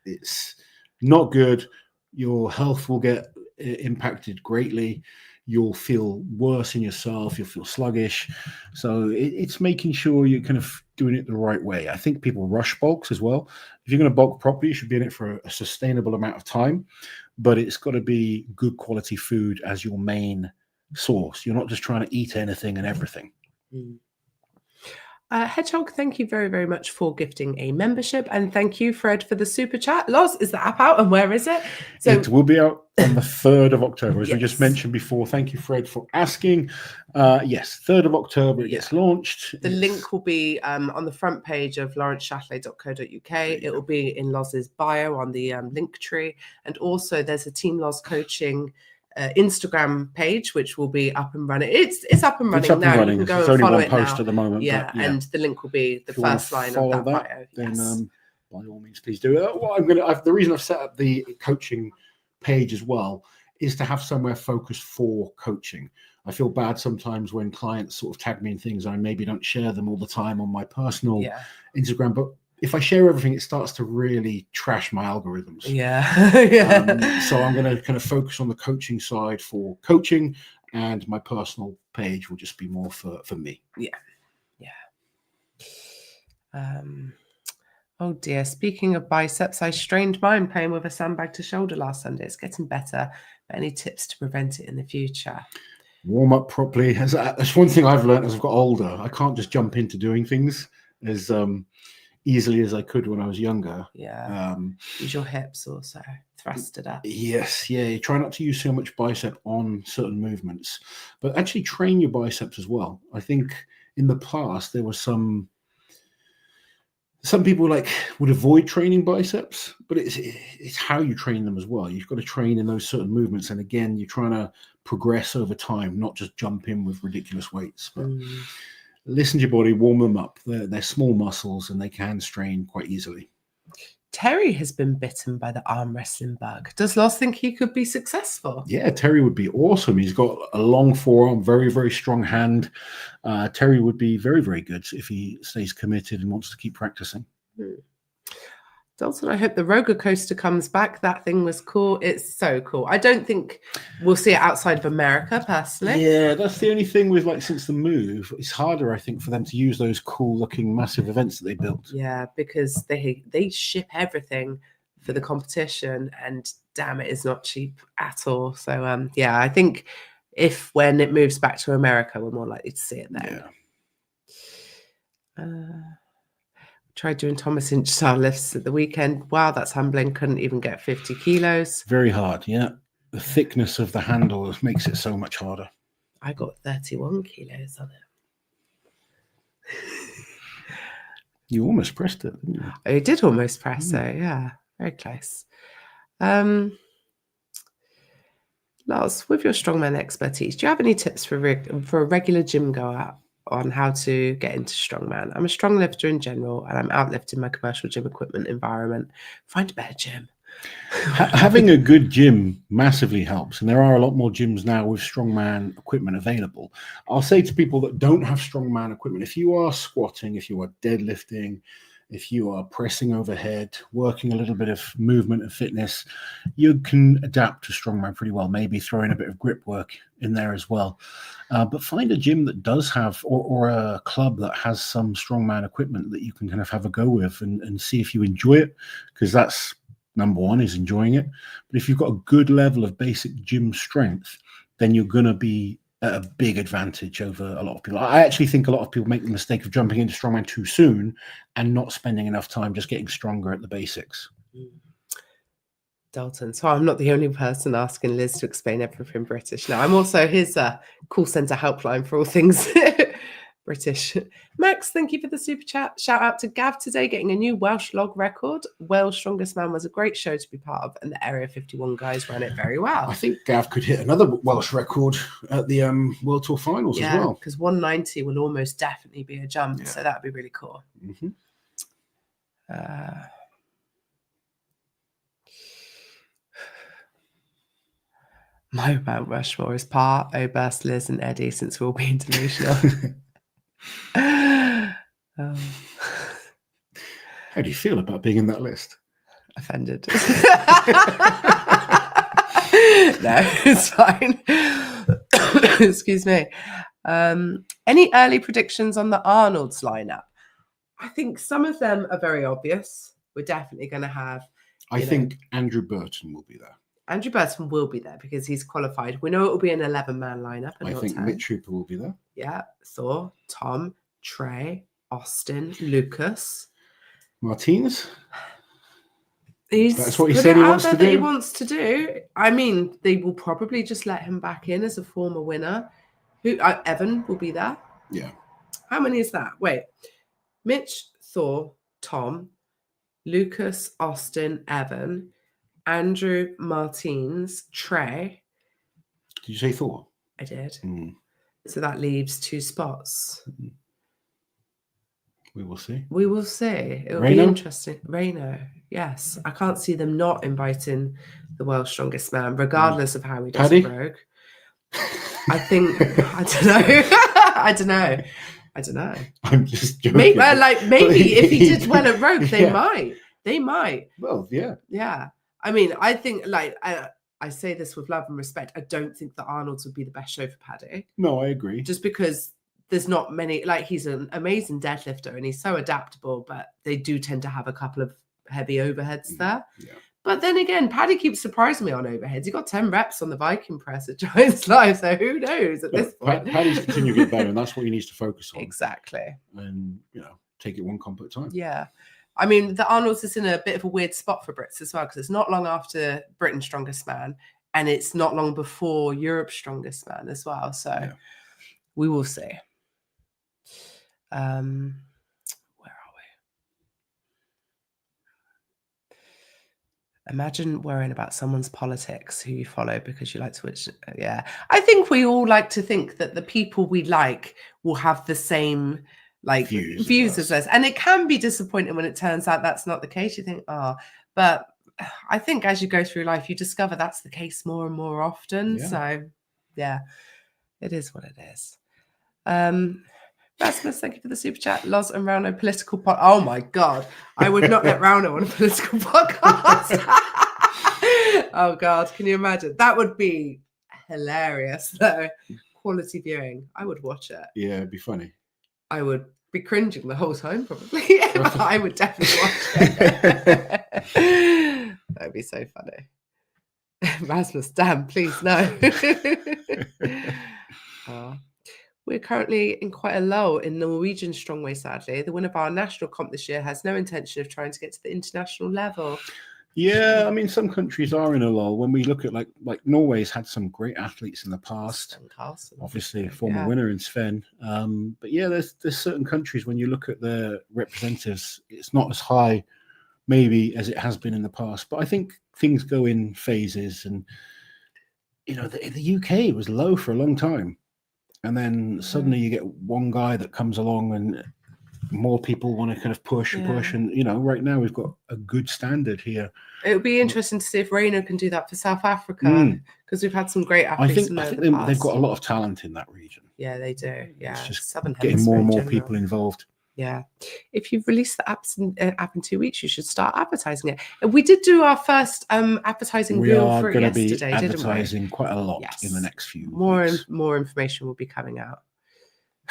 It's not good. Your health will get impacted greatly. You'll feel worse in yourself. You'll feel sluggish. So it's making sure you're kind of doing it the right way. I think people rush bulks as well. If you're going to bulk properly, you should be in it for a sustainable amount of time, but it's got to be good quality food as your main source. You're not just trying to eat anything and everything. Hedgehog, thank you very, very much for gifting a membership, and thank you, Fred, for the super chat. Loz, is the app out, and where is it? So it will be out on the 3rd of October, as we just mentioned before. Thank you, Fred, for asking. Yes, 3rd of October it gets launched. The link will be on the front page of laurenceShahlaei.co.uk. It will be in Loz's bio on the link tree, and also there's a Team Loz coaching Instagram page, which will be up and running. It's up and running now. You can go and follow it now. It's only one post at the moment. Yeah, and the link will be the first line of that bio. Then by all means, please do it. The reason I've set up the coaching page as well is to have somewhere focused for coaching. I feel bad sometimes when clients sort of tag me in things. I maybe don't share them all the time on my personal Instagram, but if I share everything, it starts to really trash my algorithms. So I'm going to kind of focus on the coaching side for coaching, and my personal page will just be more for me. Oh dear. Speaking of biceps, I strained mine playing with a sandbag to shoulder last Sunday. It's getting better. But any tips to prevent it in the future? Warm up properly. That's one thing I've learned as I've got older. I can't just jump into doing things as easily as I could when I was younger. Use your hips also. Thrust it up. Yes, you try not to use so much bicep on certain movements, but actually train your biceps as well. I think in the past there was some people would avoid training biceps, but it's how you train them as well. You've got to train in those certain movements, and again, you're trying to progress over time, not just jump in with ridiculous weights. But listen to your body, warm them up. They're small muscles and they can strain quite easily. Terry has been bitten by the arm wrestling bug. Does Loz think he could be successful? Yeah, Terry would be awesome. He's got a long forearm, very, very strong hand. Terry would be very, very good if he stays committed and wants to keep practicing. Dalton, I hope the roller coaster comes back. That thing was cool. It's so cool. I don't think we'll see it outside of America, personally. Yeah, that's the only thing with like since the move. It's harder, I think, for them to use those cool-looking massive events that they built. Yeah, because they ship everything for the competition, and damn, it is not cheap at all. So yeah, I think when it moves back to America, we're more likely to see it then. Yeah. Tried doing Thomas Inch style lifts at the weekend. Wow, that's humbling. Couldn't even get 50 kilos. Very hard, yeah. The thickness of the handle makes it so much harder. I got 31 kilos on it. You almost pressed it, didn't you? I did almost press it, yeah. Very close. Loz, with your strongman expertise, do you have any tips for a regular gym goer on how to get into strongman? I'm a strong lifter in general, and I'm outlifting my commercial gym equipment environment. Find a better gym. Having a good gym massively helps, and there are a lot more gyms now with strongman equipment available. I'll say to people that don't have strongman equipment, if you are squatting, if you are deadlifting, if you are pressing overhead, working a little bit of movement and fitness, you can adapt to strongman pretty well, maybe throw in a bit of grip work in there as well. But find a gym that does have, or a club that has some strongman equipment that you can kind of have a go with and see if you enjoy it, because that's number one, is enjoying it. But if you've got a good level of basic gym strength, then you're going to be at a big advantage over a lot of people. I actually think a lot of people make the mistake of jumping into strongman too soon and not spending enough time just getting stronger at the basics. Dalton, so I'm not the only person asking Liz to explain everything British. Now, I'm also his call centre helpline for all things British. Max, thank you for the super chat. Shout out to Gav today, getting a new Welsh log record. Welsh Strongest Man was a great show to be part of, and the Area 51 guys ran it very well. I think Gav could hit another Welsh record at the World Tour Finals as well. Because 190 will almost definitely be a jump, so that'd be really cool. Mm-hmm. My Mount Rushmore is Par, Oberst, Liz, and Eddie, since we'll be delusional. How do you feel about being in that list? Offended. No, it's fine. Excuse me. Any early predictions on the Arnold's lineup? I think some of them are very obvious. We're definitely going to have. I think Andrew Burton will be there. Andrew Burton will be there because he's qualified. We know it will be an 11-man lineup. I think 10. Mitch Hooper will be there. Yeah. Thor, Tom, Trey, Austin, Lucas. Martinez? That's what he said he wants to do. He wants to do. I mean, they will probably just let him back in as a former winner. Evan will be there. Yeah. How many is that? Wait. Mitch, Thor, Tom, Lucas, Austin, Evan, Andrew, Martins, Trey. Did you say Thor? I did. So that leaves 2 spots. We will see. We will see. It'll be interesting. Reno, yes. I can't see them not inviting the world's strongest man, regardless of how he does a rogue. I think, I don't know. I don't know. I'm just joking. Maybe if he did well at rogue, they might. They might. Well, yeah. Yeah. I mean, I think, I say this with love and respect. I don't think the Arnold's would be the best show for Paddy. No, I agree. Just because there's not many, he's an amazing deadlifter and he's so adaptable, but they do tend to have a couple of heavy overheads there. Yeah. But then again, Paddy keeps surprising me on overheads. He got 10 reps on the Viking press at Giants Live, so who knows at this point. Paddy's continuing to get better, and that's what he needs to focus on. Exactly. And, take it one comp at a time. Yeah. I mean, the Arnold's is in a bit of a weird spot for Brits as well, because it's not long after Britain's Strongest Man, and it's not long before Europe's Strongest Man as well. So we will see. Where are we? Imagine worrying about someone's politics who you follow because you like to watch. Yeah. I think we all like to think that the people we like will have the same views as us. And it can be disappointing when it turns out that's not the case. You think, but I think as you go through life, you discover that's the case more and more often. Yeah. So yeah, it is what it is. Rasmus, thank you for the super chat. Loz and Rauno political pod. Oh my God. I would not get Rauno on a political podcast. Oh God, can you imagine? That would be hilarious though. Quality viewing. I would watch it. Yeah, it'd be funny. I would be cringing the whole time probably. I would definitely watch it. That'd be so funny. Rasmus, damn, please no. We're currently in quite a lull in Norwegian strongway, sadly. The winner of our national comp this year has no intention of trying to get to the international level. Yeah, I mean, some countries are in a lull. When we look at like Norway's had some great athletes in the past. Obviously, former winner in Sven. But yeah, there's certain countries when you look at their representatives, it's not as high maybe as it has been in the past. But I think things go in phases, and you know, the UK was low for a long time, and then suddenly you get one guy that comes along and more people want to kind of push and push. And, you know, right now we've got a good standard here. It would be interesting to see if Rainer can do that for South Africa, because we've had some great athletes. I think they've got a lot of talent in that region. Yeah, they do. Yeah, it's just Southern getting more and more people involved. Yeah. If you've released the app in 2 weeks, you should start advertising it. And we did do our first advertising reel for it yesterday, didn't we? We are going to be advertising quite a lot in the next few weeks. More information will be coming out.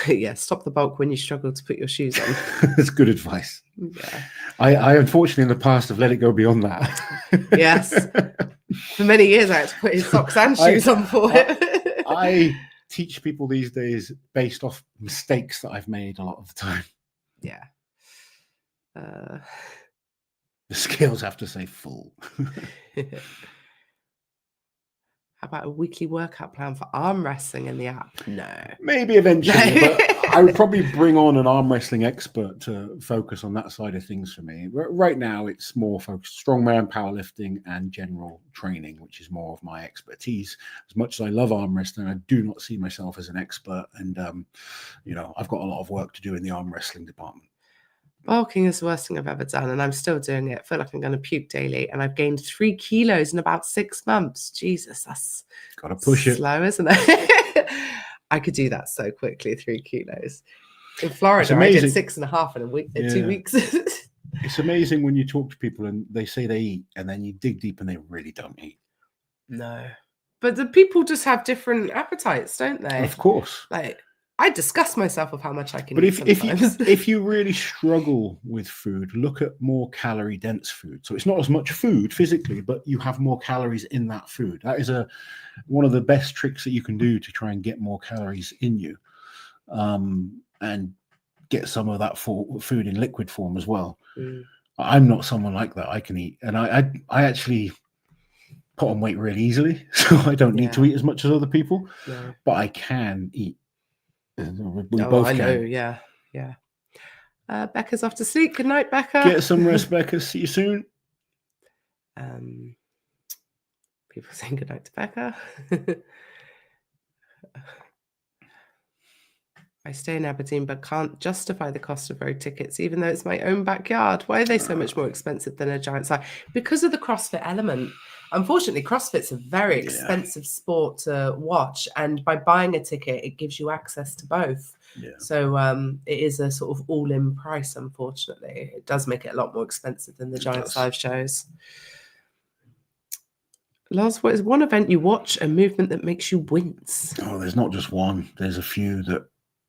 Yeah, stop the bulk when you struggle to put your shoes on. That's good advice. Yeah. I unfortunately in the past have let it go beyond that. Yes. For many years I had to put his socks and shoes on for it. I teach people these days based off mistakes that I've made a lot of the time. Yeah. The scales have to say full. How about a weekly workout plan for arm wrestling in the app? No. Maybe eventually, but I would probably bring on an arm wrestling expert to focus on that side of things for me. Right now, it's more focused strongman, powerlifting, and general training, which is more of my expertise. As much as I love arm wrestling, I do not see myself as an expert. And, you know, I've got a lot of work to do in the arm wrestling department. Bulking is the worst thing I've ever done, and I'm still doing it. I feel like I'm going to puke daily, and I've gained 3 kilos in about 6 months. Jesus, that's got to push it. Slow, isn't it? I could do that so quickly, 3 kilos. In Florida, I did 6.5 in a week, in 2 weeks. It's amazing when you talk to people and they say they eat, and then you dig deep and they really don't eat. No, but the people just have different appetites, don't they? Of course. Like, I disgust myself of how much I can but eat if you really struggle with food, look at more calorie dense food. So it's not as much food physically, but you have more calories in that food. That is one of the best tricks that you can do to try and get more calories in you, and get some of that food in liquid form as well. I'm not someone like that. I can eat, and I actually put on weight really easily, so I don't need to eat as much as other people, but I can eat. We both can. Know, yeah. Becca's off to sleep. Good night, Becca. Get some rest, Becca. See you soon. People saying good night to Becca. I stay in Aberdeen, but can't justify the cost of road tickets, even though it's my own backyard. Why are they so much more expensive than a giant site? Because of the CrossFit element. Unfortunately, CrossFit's a very expensive sport to watch, and by buying a ticket, it gives you access to both. So it is a sort of all-in price, unfortunately. It does make it a lot more expensive than the giant size shows. Loz, what is one event you watch, a movement that makes you wince? Oh, there's not just one. There's a few that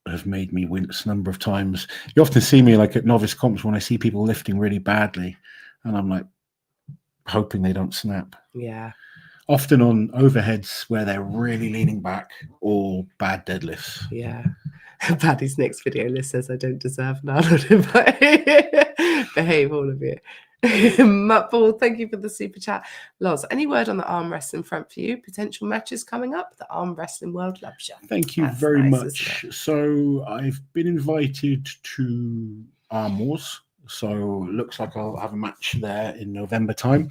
have made me wince a number of times. You often see me like at novice comps when I see people lifting really badly, and I'm like hoping they don't snap. Yeah. Often on overheads where they're really leaning back, or bad deadlifts. Yeah. Paddy's next video list says I don't deserve an Arnold invite. Behave, all of you. Mutball, thank you for the super chat. Loz, any word on the arm wrestling front for you? Potential matches coming up? The Arm Wrestling World loves you. Thank you very much. So I've been invited to Arm Wars. So looks like I'll have a match there in November time.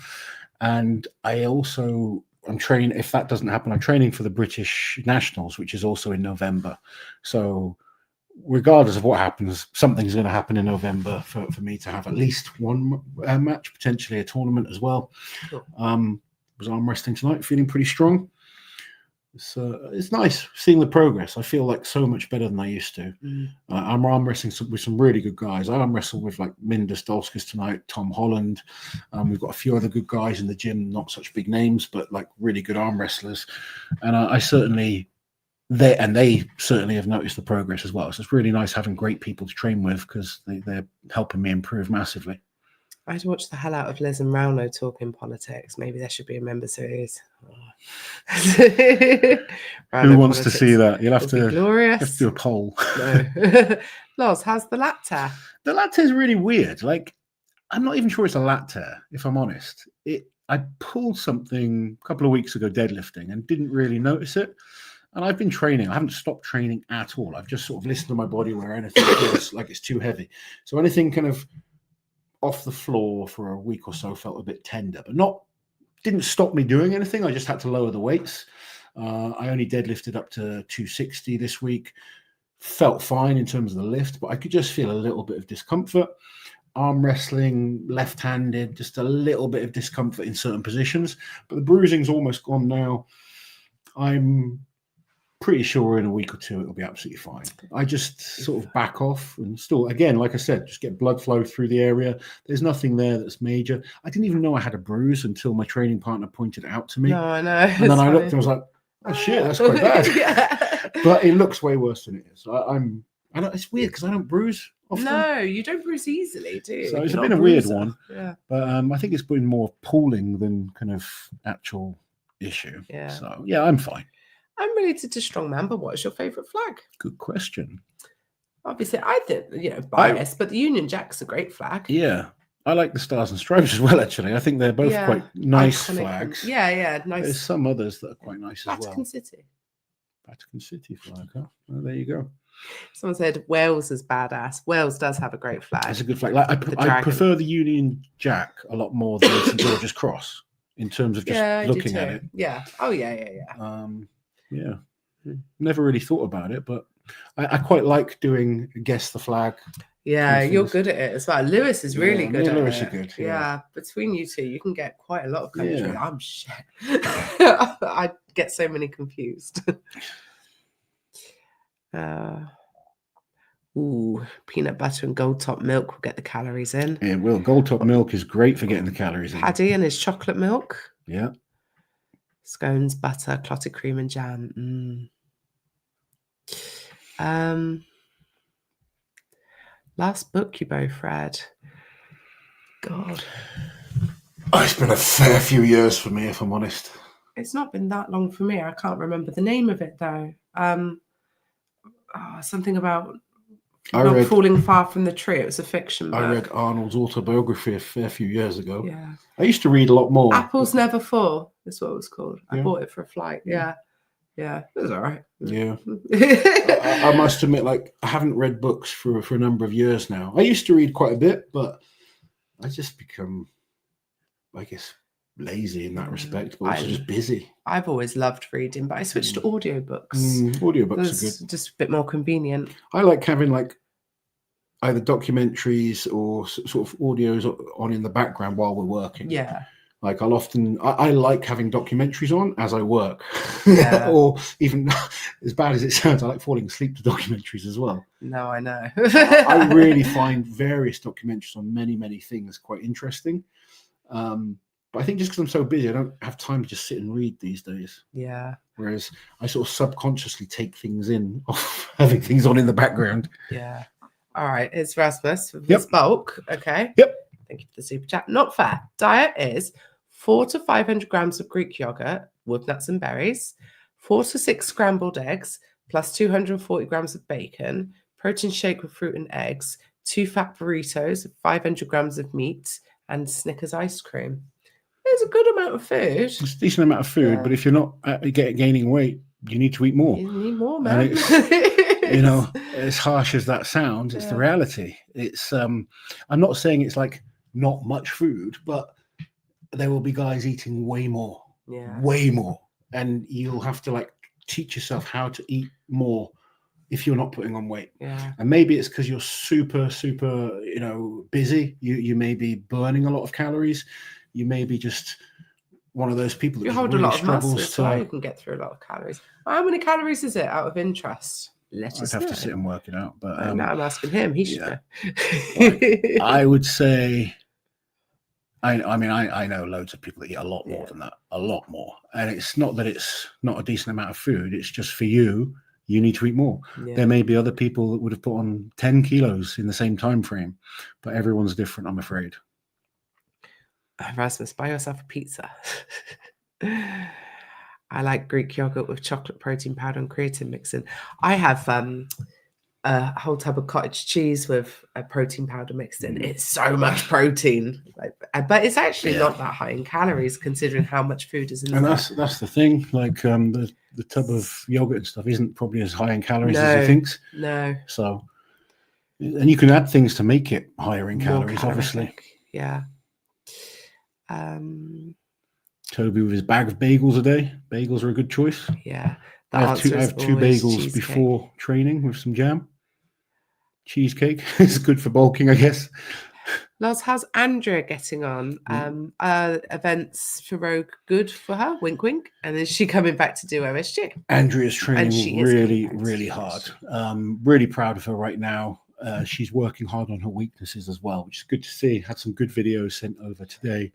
And I'm training, if that doesn't happen, I'm training for the British Nationals, which is also in November. So regardless of what happens, something's going to happen in November for me to have at least one match, potentially a tournament as well. Was arm wrestling tonight, feeling pretty strong. It's nice seeing the progress. I feel like so much better than I used to. I'm arm wrestling with some really good guys. I arm wrestle with like Mindus Dolskis tonight, Tom Holland. We've got a few other good guys in the gym, not such big names, but like really good arm wrestlers. And I certainly, they certainly have noticed the progress as well. So it's really nice having great people to train with because they're helping me improve massively. I'd watch the hell out of Liz and Rauno talking politics. Maybe there should be a member series. Who wants to see that? You'll have to, glorious. have to do a poll. No. Loz, how's the lat tear? The lat tear is really weird. Like, I'm not even sure it's a lat tear, if I'm honest. I pulled something a couple of weeks ago deadlifting and didn't really notice it. And I've been training. I haven't stopped training at all. I've just sort of listened to my body where anything feels like it's too heavy. So anything kind of off the floor for a week or so felt a bit tender, but didn't stop me doing anything. I just had to lower the weights. I only deadlifted up to 260 this week. Felt fine in terms of the lift, but I could just feel a little bit of discomfort. Arm wrestling, left-handed, just a little bit of discomfort in certain positions, but the bruising's almost gone now. I'm pretty sure in a week or two it'll be absolutely fine. I just sort of back off and still, again, like I said, just get blood flow through the area. There's nothing there that's major. I didn't even know I had a bruise until my training partner pointed it out to me. No, I know. And then I looked and was like, oh shit, that's quite bad. Yeah. But it looks way worse than it is. I don't, it's weird because I don't bruise often. No, you don't bruise easily, do you? So it's been a weird bruiser. one. Yeah. But I think it's been more pooling than kind of actual issue. Yeah. So yeah, I'm fine. I'm related to Strongman, but what's your favourite flag? Good question. Obviously, I think, biased, but the Union Jack's a great flag. Yeah. I like the Stars and Stripes as well, actually. I think they're both quite nice iconic flags. Yeah, nice. There's some others that are quite nice as well. Vatican City. Vatican City flag, huh? Well, there you go. Someone said Wales is badass. Wales does have a great flag. It's a good flag. Like I prefer the Union Jack a lot more than St George's Cross in terms of just looking at it. Yeah. Oh, yeah. Yeah. Never really thought about it, but I quite like doing guess the flag. Yeah, you're good at it as well. Lewis is really good at Lewis it. Are good. Yeah, between you two, you can get quite a lot of country. Yeah. I'm shit. I get so many confused. Peanut butter and gold top milk will get the calories in. Yeah, well, gold top milk is great for getting the calories in. Paddy and his chocolate milk. Yeah. Scones, butter, clotted cream and jam. Last book you both read. God. Oh, it's been a fair few years for me, if I'm honest. It's not been that long for me. I can't remember the name of it, though. Something about falling far from the tree. It was a fiction book. I read Arnold's autobiography a fair few years ago. Yeah. I used to read a lot more. Apples Never Fall is what it was called. I bought it for a flight. Yeah. It was all right. Yeah. I must admit, like, I haven't read books for a number of years now. I used to read quite a bit, but I just become, I guess, lazy in that respect, but also just busy. I've always loved reading, but I switched to audiobooks. Audiobooks are good. Just a bit more convenient. I like having like either documentaries or sort of audios on in the background while we're working. Yeah. Like I like having documentaries on as I work. Yeah. Or even as bad as it sounds, I like falling asleep to documentaries as well. No, I know. I really find various documentaries on many, many things quite interesting. But I think just because I'm so busy, I don't have time to just sit and read these days. Yeah. Whereas I sort of subconsciously take things in off having things on in the background. Yeah. All right. It's Rasmus with his bulk. Okay. Yep. Thank you for the super chat. Not fair. Diet is 400 to 500 grams of Greek yogurt with nuts and berries, 4 to 6 scrambled eggs, plus 240 grams of bacon, protein shake with fruit and eggs, 2 fat burritos, 500 grams of meat, and Snickers ice cream. It's a good amount of food. It's a decent amount of food, but if you're not gaining weight, you need to eat more. You need more, man. As harsh as that sounds, it's the reality. It's I'm not saying it's like not much food, but there will be guys eating way more, and you'll have to like teach yourself how to eat more if you're not putting on weight. And maybe it's because you're super busy. You may be burning a lot of calories. You may be just one of those people that you just hold really a lot of muscle struggles as well, to. you can get through a lot of calories. How many calories is it out of interest? Let us I'd have know. to sit and work it out, but Now I'm asking him. He should know. I would say. I mean, I know loads of people that eat a lot more than that, a lot more. And it's not that it's not a decent amount of food. It's just for you, you need to eat more. Yeah. There may be other people that would have put on 10 kilos in the same time frame, but everyone's different, I'm afraid. Erasmus, buy yourself a pizza. I like Greek yogurt with chocolate protein powder and creatine mixing. I have a whole tub of cottage cheese with a protein powder mixed in. It's so much protein, but it's actually not that high in calories considering how much food is in there. And that's the thing. Like the tub of yogurt and stuff isn't probably as high in calories as he thinks. No. So, and you can add things to make it higher in calories, obviously. Yeah. Toby with his bag of bagels a day. Bagels are a good choice. Yeah. I have two bagels cheesecake before training with some jam. Cheesecake is good for bulking, I guess. Loz, how's Andrea getting on? Events for Rogue good for her? Wink, wink. And is she coming back to do OSG? Andrea's training really hard. Really proud of her right now. She's working hard on her weaknesses as well, which is good to see. Had some good videos sent over today.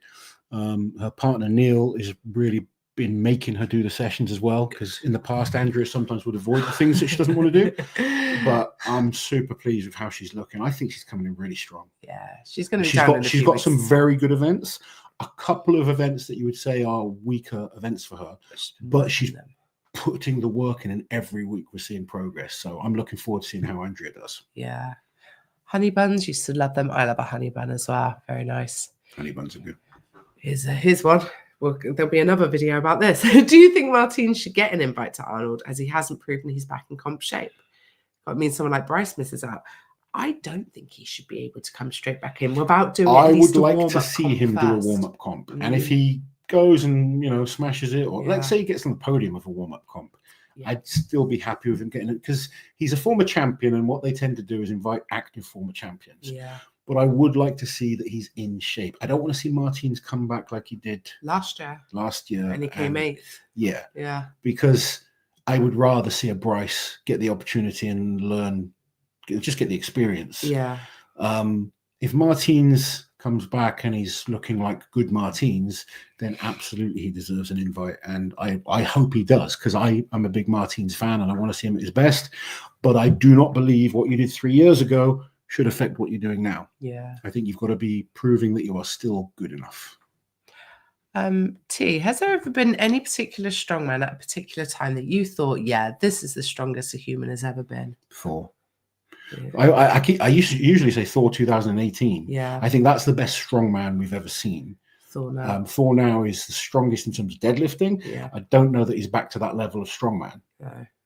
Her partner Neil has really been making her do the sessions as well, because in the past Andrea sometimes would avoid the things that she doesn't want to do. But I'm super pleased with how she's looking. I think she's coming in really strong. Yeah, she's going to be she's got some very good events. A couple of events that you would say are weaker events for her, but she's putting the work in every week we're seeing progress. So I'm looking forward to seeing how Andrea does. Yeah. Honey buns, used to love them. I love a honey bun as well. Very nice. Honey buns are good. Here's one. Well, there'll be another video about this. Do you think Martin should get an invite to Arnold as he hasn't proven he's back in comp shape? I mean, someone like Bryce misses out. I don't think he should be able to come straight back in without doing at least a warm-up. I would like to see him do a warm-up comp. And if he goes and, smashes it, or let's say he gets on the podium with a warm-up comp, I'd still be happy with him getting it, because he's a former champion, and what they tend to do is invite active former champions. Yeah. But I would like to see that he's in shape. I don't want to see Martins come back like he did last year. And he came 8th. Yeah. Yeah. Because I would rather see a Bryce get the opportunity and learn, just get the experience. Yeah. If Martins comes back and he's looking like good Martins, then absolutely he deserves an invite. And I hope he does, because I'm a big Martins fan and I want to see him at his best. But I do not believe what you did 3 years ago should affect what you're doing now. Yeah. I think you've got to be proving that you are still good enough. T, has there ever been any particular strongman at a particular time that you thought, this is the strongest a human has ever been? Thor. Yeah. I usually say Thor 2018. Yeah. I think that's the best strongman we've ever seen. Thor now. Thor now is the strongest in terms of deadlifting. Yeah. I don't know that he's back to that level of strongman.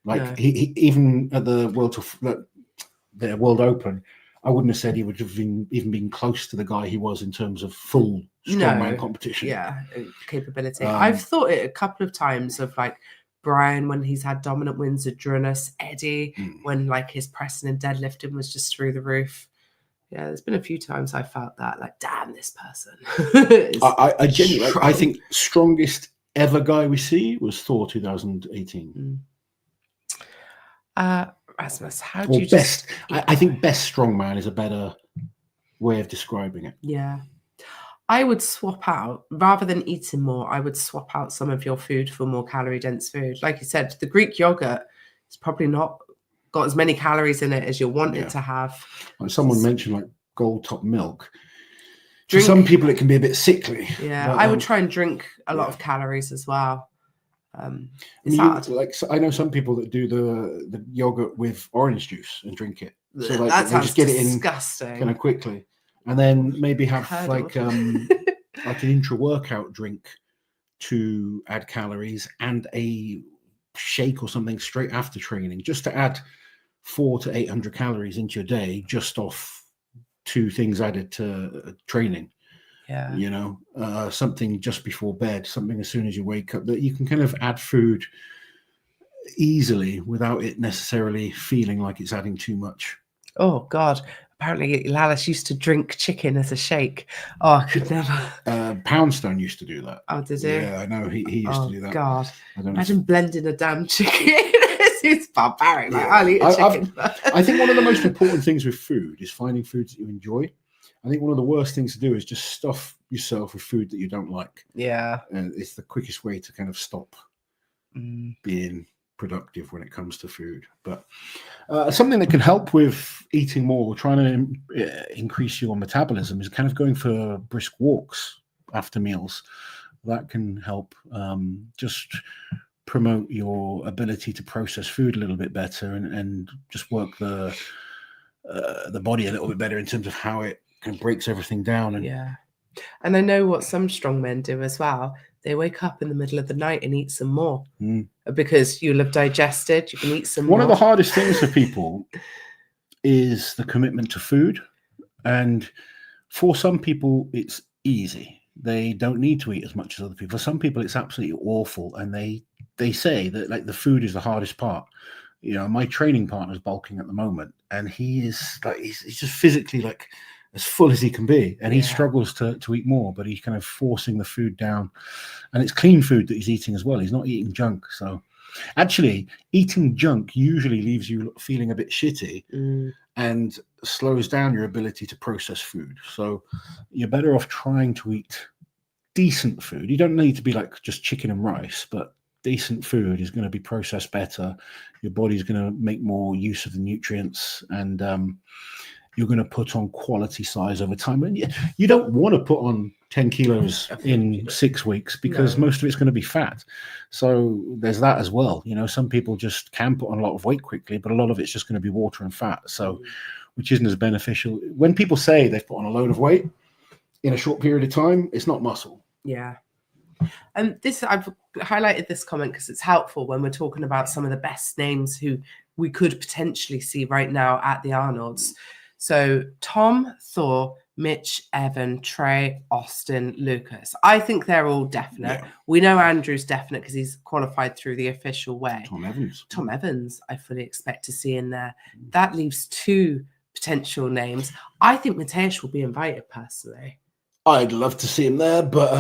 No. He even at the World Open, I wouldn't have said he would have even been close to the guy he was in terms of full strongman competition. Yeah, capability. I've thought it a couple of times of like Brian when he's had dominant wins, Adrenus, Eddie when like his pressing and deadlifting was just through the roof. Yeah, there's been a few times I felt that like, damn, this person. I genuinely, I think strongest ever guy we see was Thor 2018. Rasmus, how do you best? I think best strongman is a better way of describing it. Yeah. I would swap out, rather than eating more, I would swap out some of your food for more calorie dense food. Like you said, the Greek yogurt is probably not got as many calories in it as you want it to have. Like someone mentioned like gold top milk. For some people it can be a bit sickly. Yeah, but, I would try and drink a lot of calories as well. It's hard. Like I know some people that do the yogurt with orange juice and drink it. So like that sounds just get disgusting. It in kind of quickly, and then maybe have like an intra-workout drink to add calories and a shake or something straight after training, just to add 400 to 800 calories into your day, just off 2 things added to training. Yeah, something just before bed, something as soon as you wake up, that you can kind of add food easily without it necessarily feeling like it's adding too much. Oh God, Apparently, Lallis used to drink chicken as a shake. Oh, I could never. Poundstone used to do that. Oh, did he? Yeah, I know. He used to do that. God. I don't Imagine blending a damn chicken. It's barbaric. Like, Yeah. I'll eat a chicken. I think one of the most important things with food is finding foods that you enjoy. I think one of the worst things to do is just stuff yourself with food that you don't like. Yeah. And it's the quickest way to kind of stop being productive when it comes to food. But something that can help with eating more, trying to increase your metabolism, is kind of going for brisk walks after meals. That can help just promote your ability to process food a little bit better and just work the body a little bit better in terms of how it kind of breaks everything down. And I know what some strong men do as well. They wake up in the middle of the night and eat some more because you'll have digested. You can eat some more. One of the hardest things for people is the commitment to food. And for some people, it's easy. They don't need to eat as much as other people. For some people, it's absolutely awful. And they say that like the food is the hardest part. You know, my training partner's bulking at the moment, and he is like he's just physically like as full as he can be, and he struggles to eat more, but he's kind of forcing the food down, and it's clean food that he's eating as well. He's not eating junk. So actually eating junk usually leaves you feeling a bit shitty and slows down your ability to process food. So you're better off trying to eat decent food. You don't need to be like just chicken and rice, but decent food is going to be processed better. Your body's going to make more use of the nutrients, and you're going to put on quality size over time. And you don't want to put on 10 kilos in 6 weeks because most of it's going to be fat. So there's that as well. You know, some people just can put on a lot of weight quickly, but a lot of it's just going to be water and fat. So, which isn't as beneficial. When people say they've put on a load of weight in a short period of time, it's not muscle. Yeah. And I've highlighted this comment because it's helpful when we're talking about some of the best names who we could potentially see right now at the Arnolds. So Tom, Thor, Mitch, Evan, Trey, Austin, Lucas. I think they're all definite. Yeah. We know Andrew's definite because he's qualified through the official way. Tom Evans, I fully expect to see in there. That leaves 2 potential names. I think Mateusz will be invited personally. I'd love to see him there, but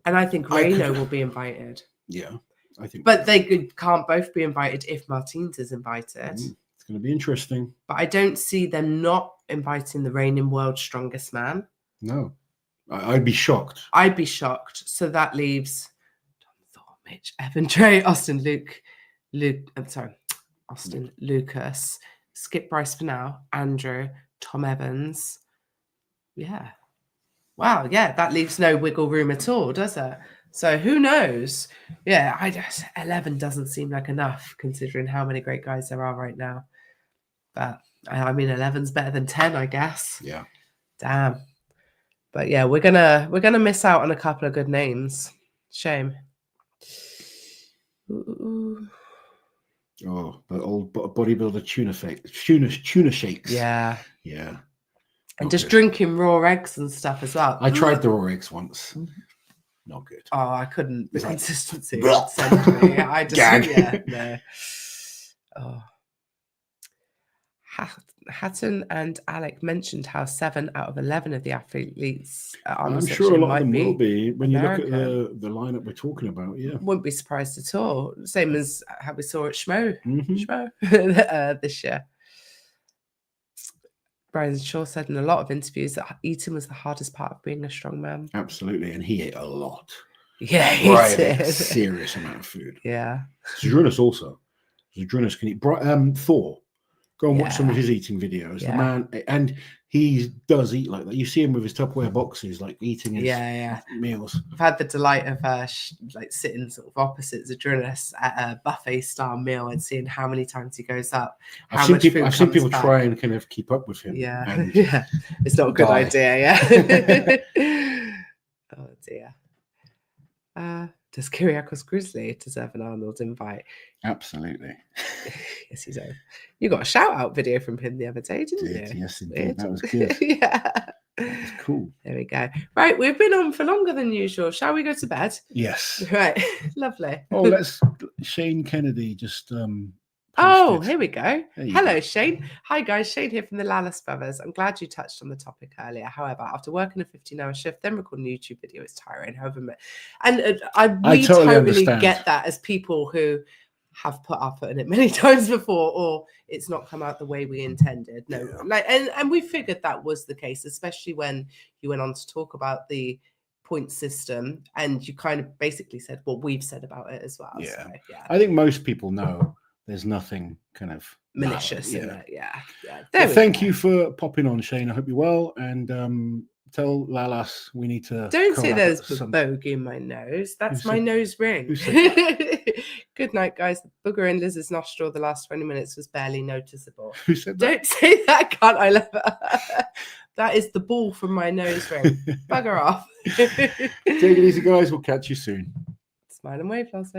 and I think Reno will be invited. Yeah, I think. But they can't both be invited if Martins is invited. It's going to be interesting. But I don't see them not inviting the reigning world's strongest man. No, I'd be shocked. I'd be shocked. So that leaves Tom, Thor, Mitch, Evan, Trey, Austin, Austin, Lucas, Skip Bryce for now, Andrew, Tom Evans. Yeah. Wow, yeah, that leaves no wiggle room at all, does it? So who knows? Yeah, 11 doesn't seem like enough considering how many great guys there are right now. But I mean, 11's better than 10, I guess. Yeah. Damn. But yeah, we're gonna miss out on a couple of good names. Shame. Ooh. Oh, the old bodybuilder tuna shakes. Yeah. Yeah. And just drinking raw eggs and stuff as well. I tried the raw eggs once. Not good. Oh, I couldn't. The consistency. I just, yeah, no. Oh. Hatton and Alec mentioned how 7 out of 11 of the athletes I'm sure a lot of them will be when you look at the lineup we're talking about. Yeah, wouldn't be surprised at all. Same as how we saw at Schmo this year. Brian Shaw said in a lot of interviews that eating was the hardest part of being a strong man. Absolutely, and he ate a lot. Yeah, he did. A serious amount of food. Yeah. Zydrunas also. Zydrunas can eat. Thor. Go and watch some of his eating videos. The man, and he does eat like that. You see him with his Tupperware boxes, like eating his meals. I've had the delight of like sitting sort of opposite Zydrunas at a buffet style meal and seeing how many times he goes up. I've seen people try and kind of keep up with him. Yeah, yeah, it's not a good idea. Yeah. Oh dear. Does Kyriakos Grizzly deserve an Arnold invite? Absolutely. Yes, he does. You got a shout-out video from him the other day, didn't you? Yes, indeed. That was good. Yeah. That was cool. There we go. Right, we've been on for longer than usual. Shall we go to bed? Yes. Right. Lovely. Oh, let's... Shane Kennedy just Oh, posted. here we go. There you Hello, go. Shane. Hi, guys. Shane here from the Lallis Brothers. I'm glad you touched on the topic earlier. However, after working a 15-hour shift, then recording a YouTube video is tiring. However, and we totally totally understand. get that as people who have put our foot in it many times before, or it's not come out the way we intended. No, and we figured that was the case, especially when you went on to talk about the point system, and you kind of basically said what we've said about it as well. Yeah. So, yeah. I think most people know there's nothing kind of malicious in it. Yeah. Well, thank you for popping on, Shane. I hope you're well, and tell Lalas we need to don't say there's bogey in my nose. That's my nose ring. Good night, guys. The booger in Liz's nostril the last 20 minutes was barely noticeable. Who said that? Don't say that, can't I, love it? That is the ball from my nose ring. Bugger off. Take it easy, guys. We'll catch you soon. Smile and wave, Loz.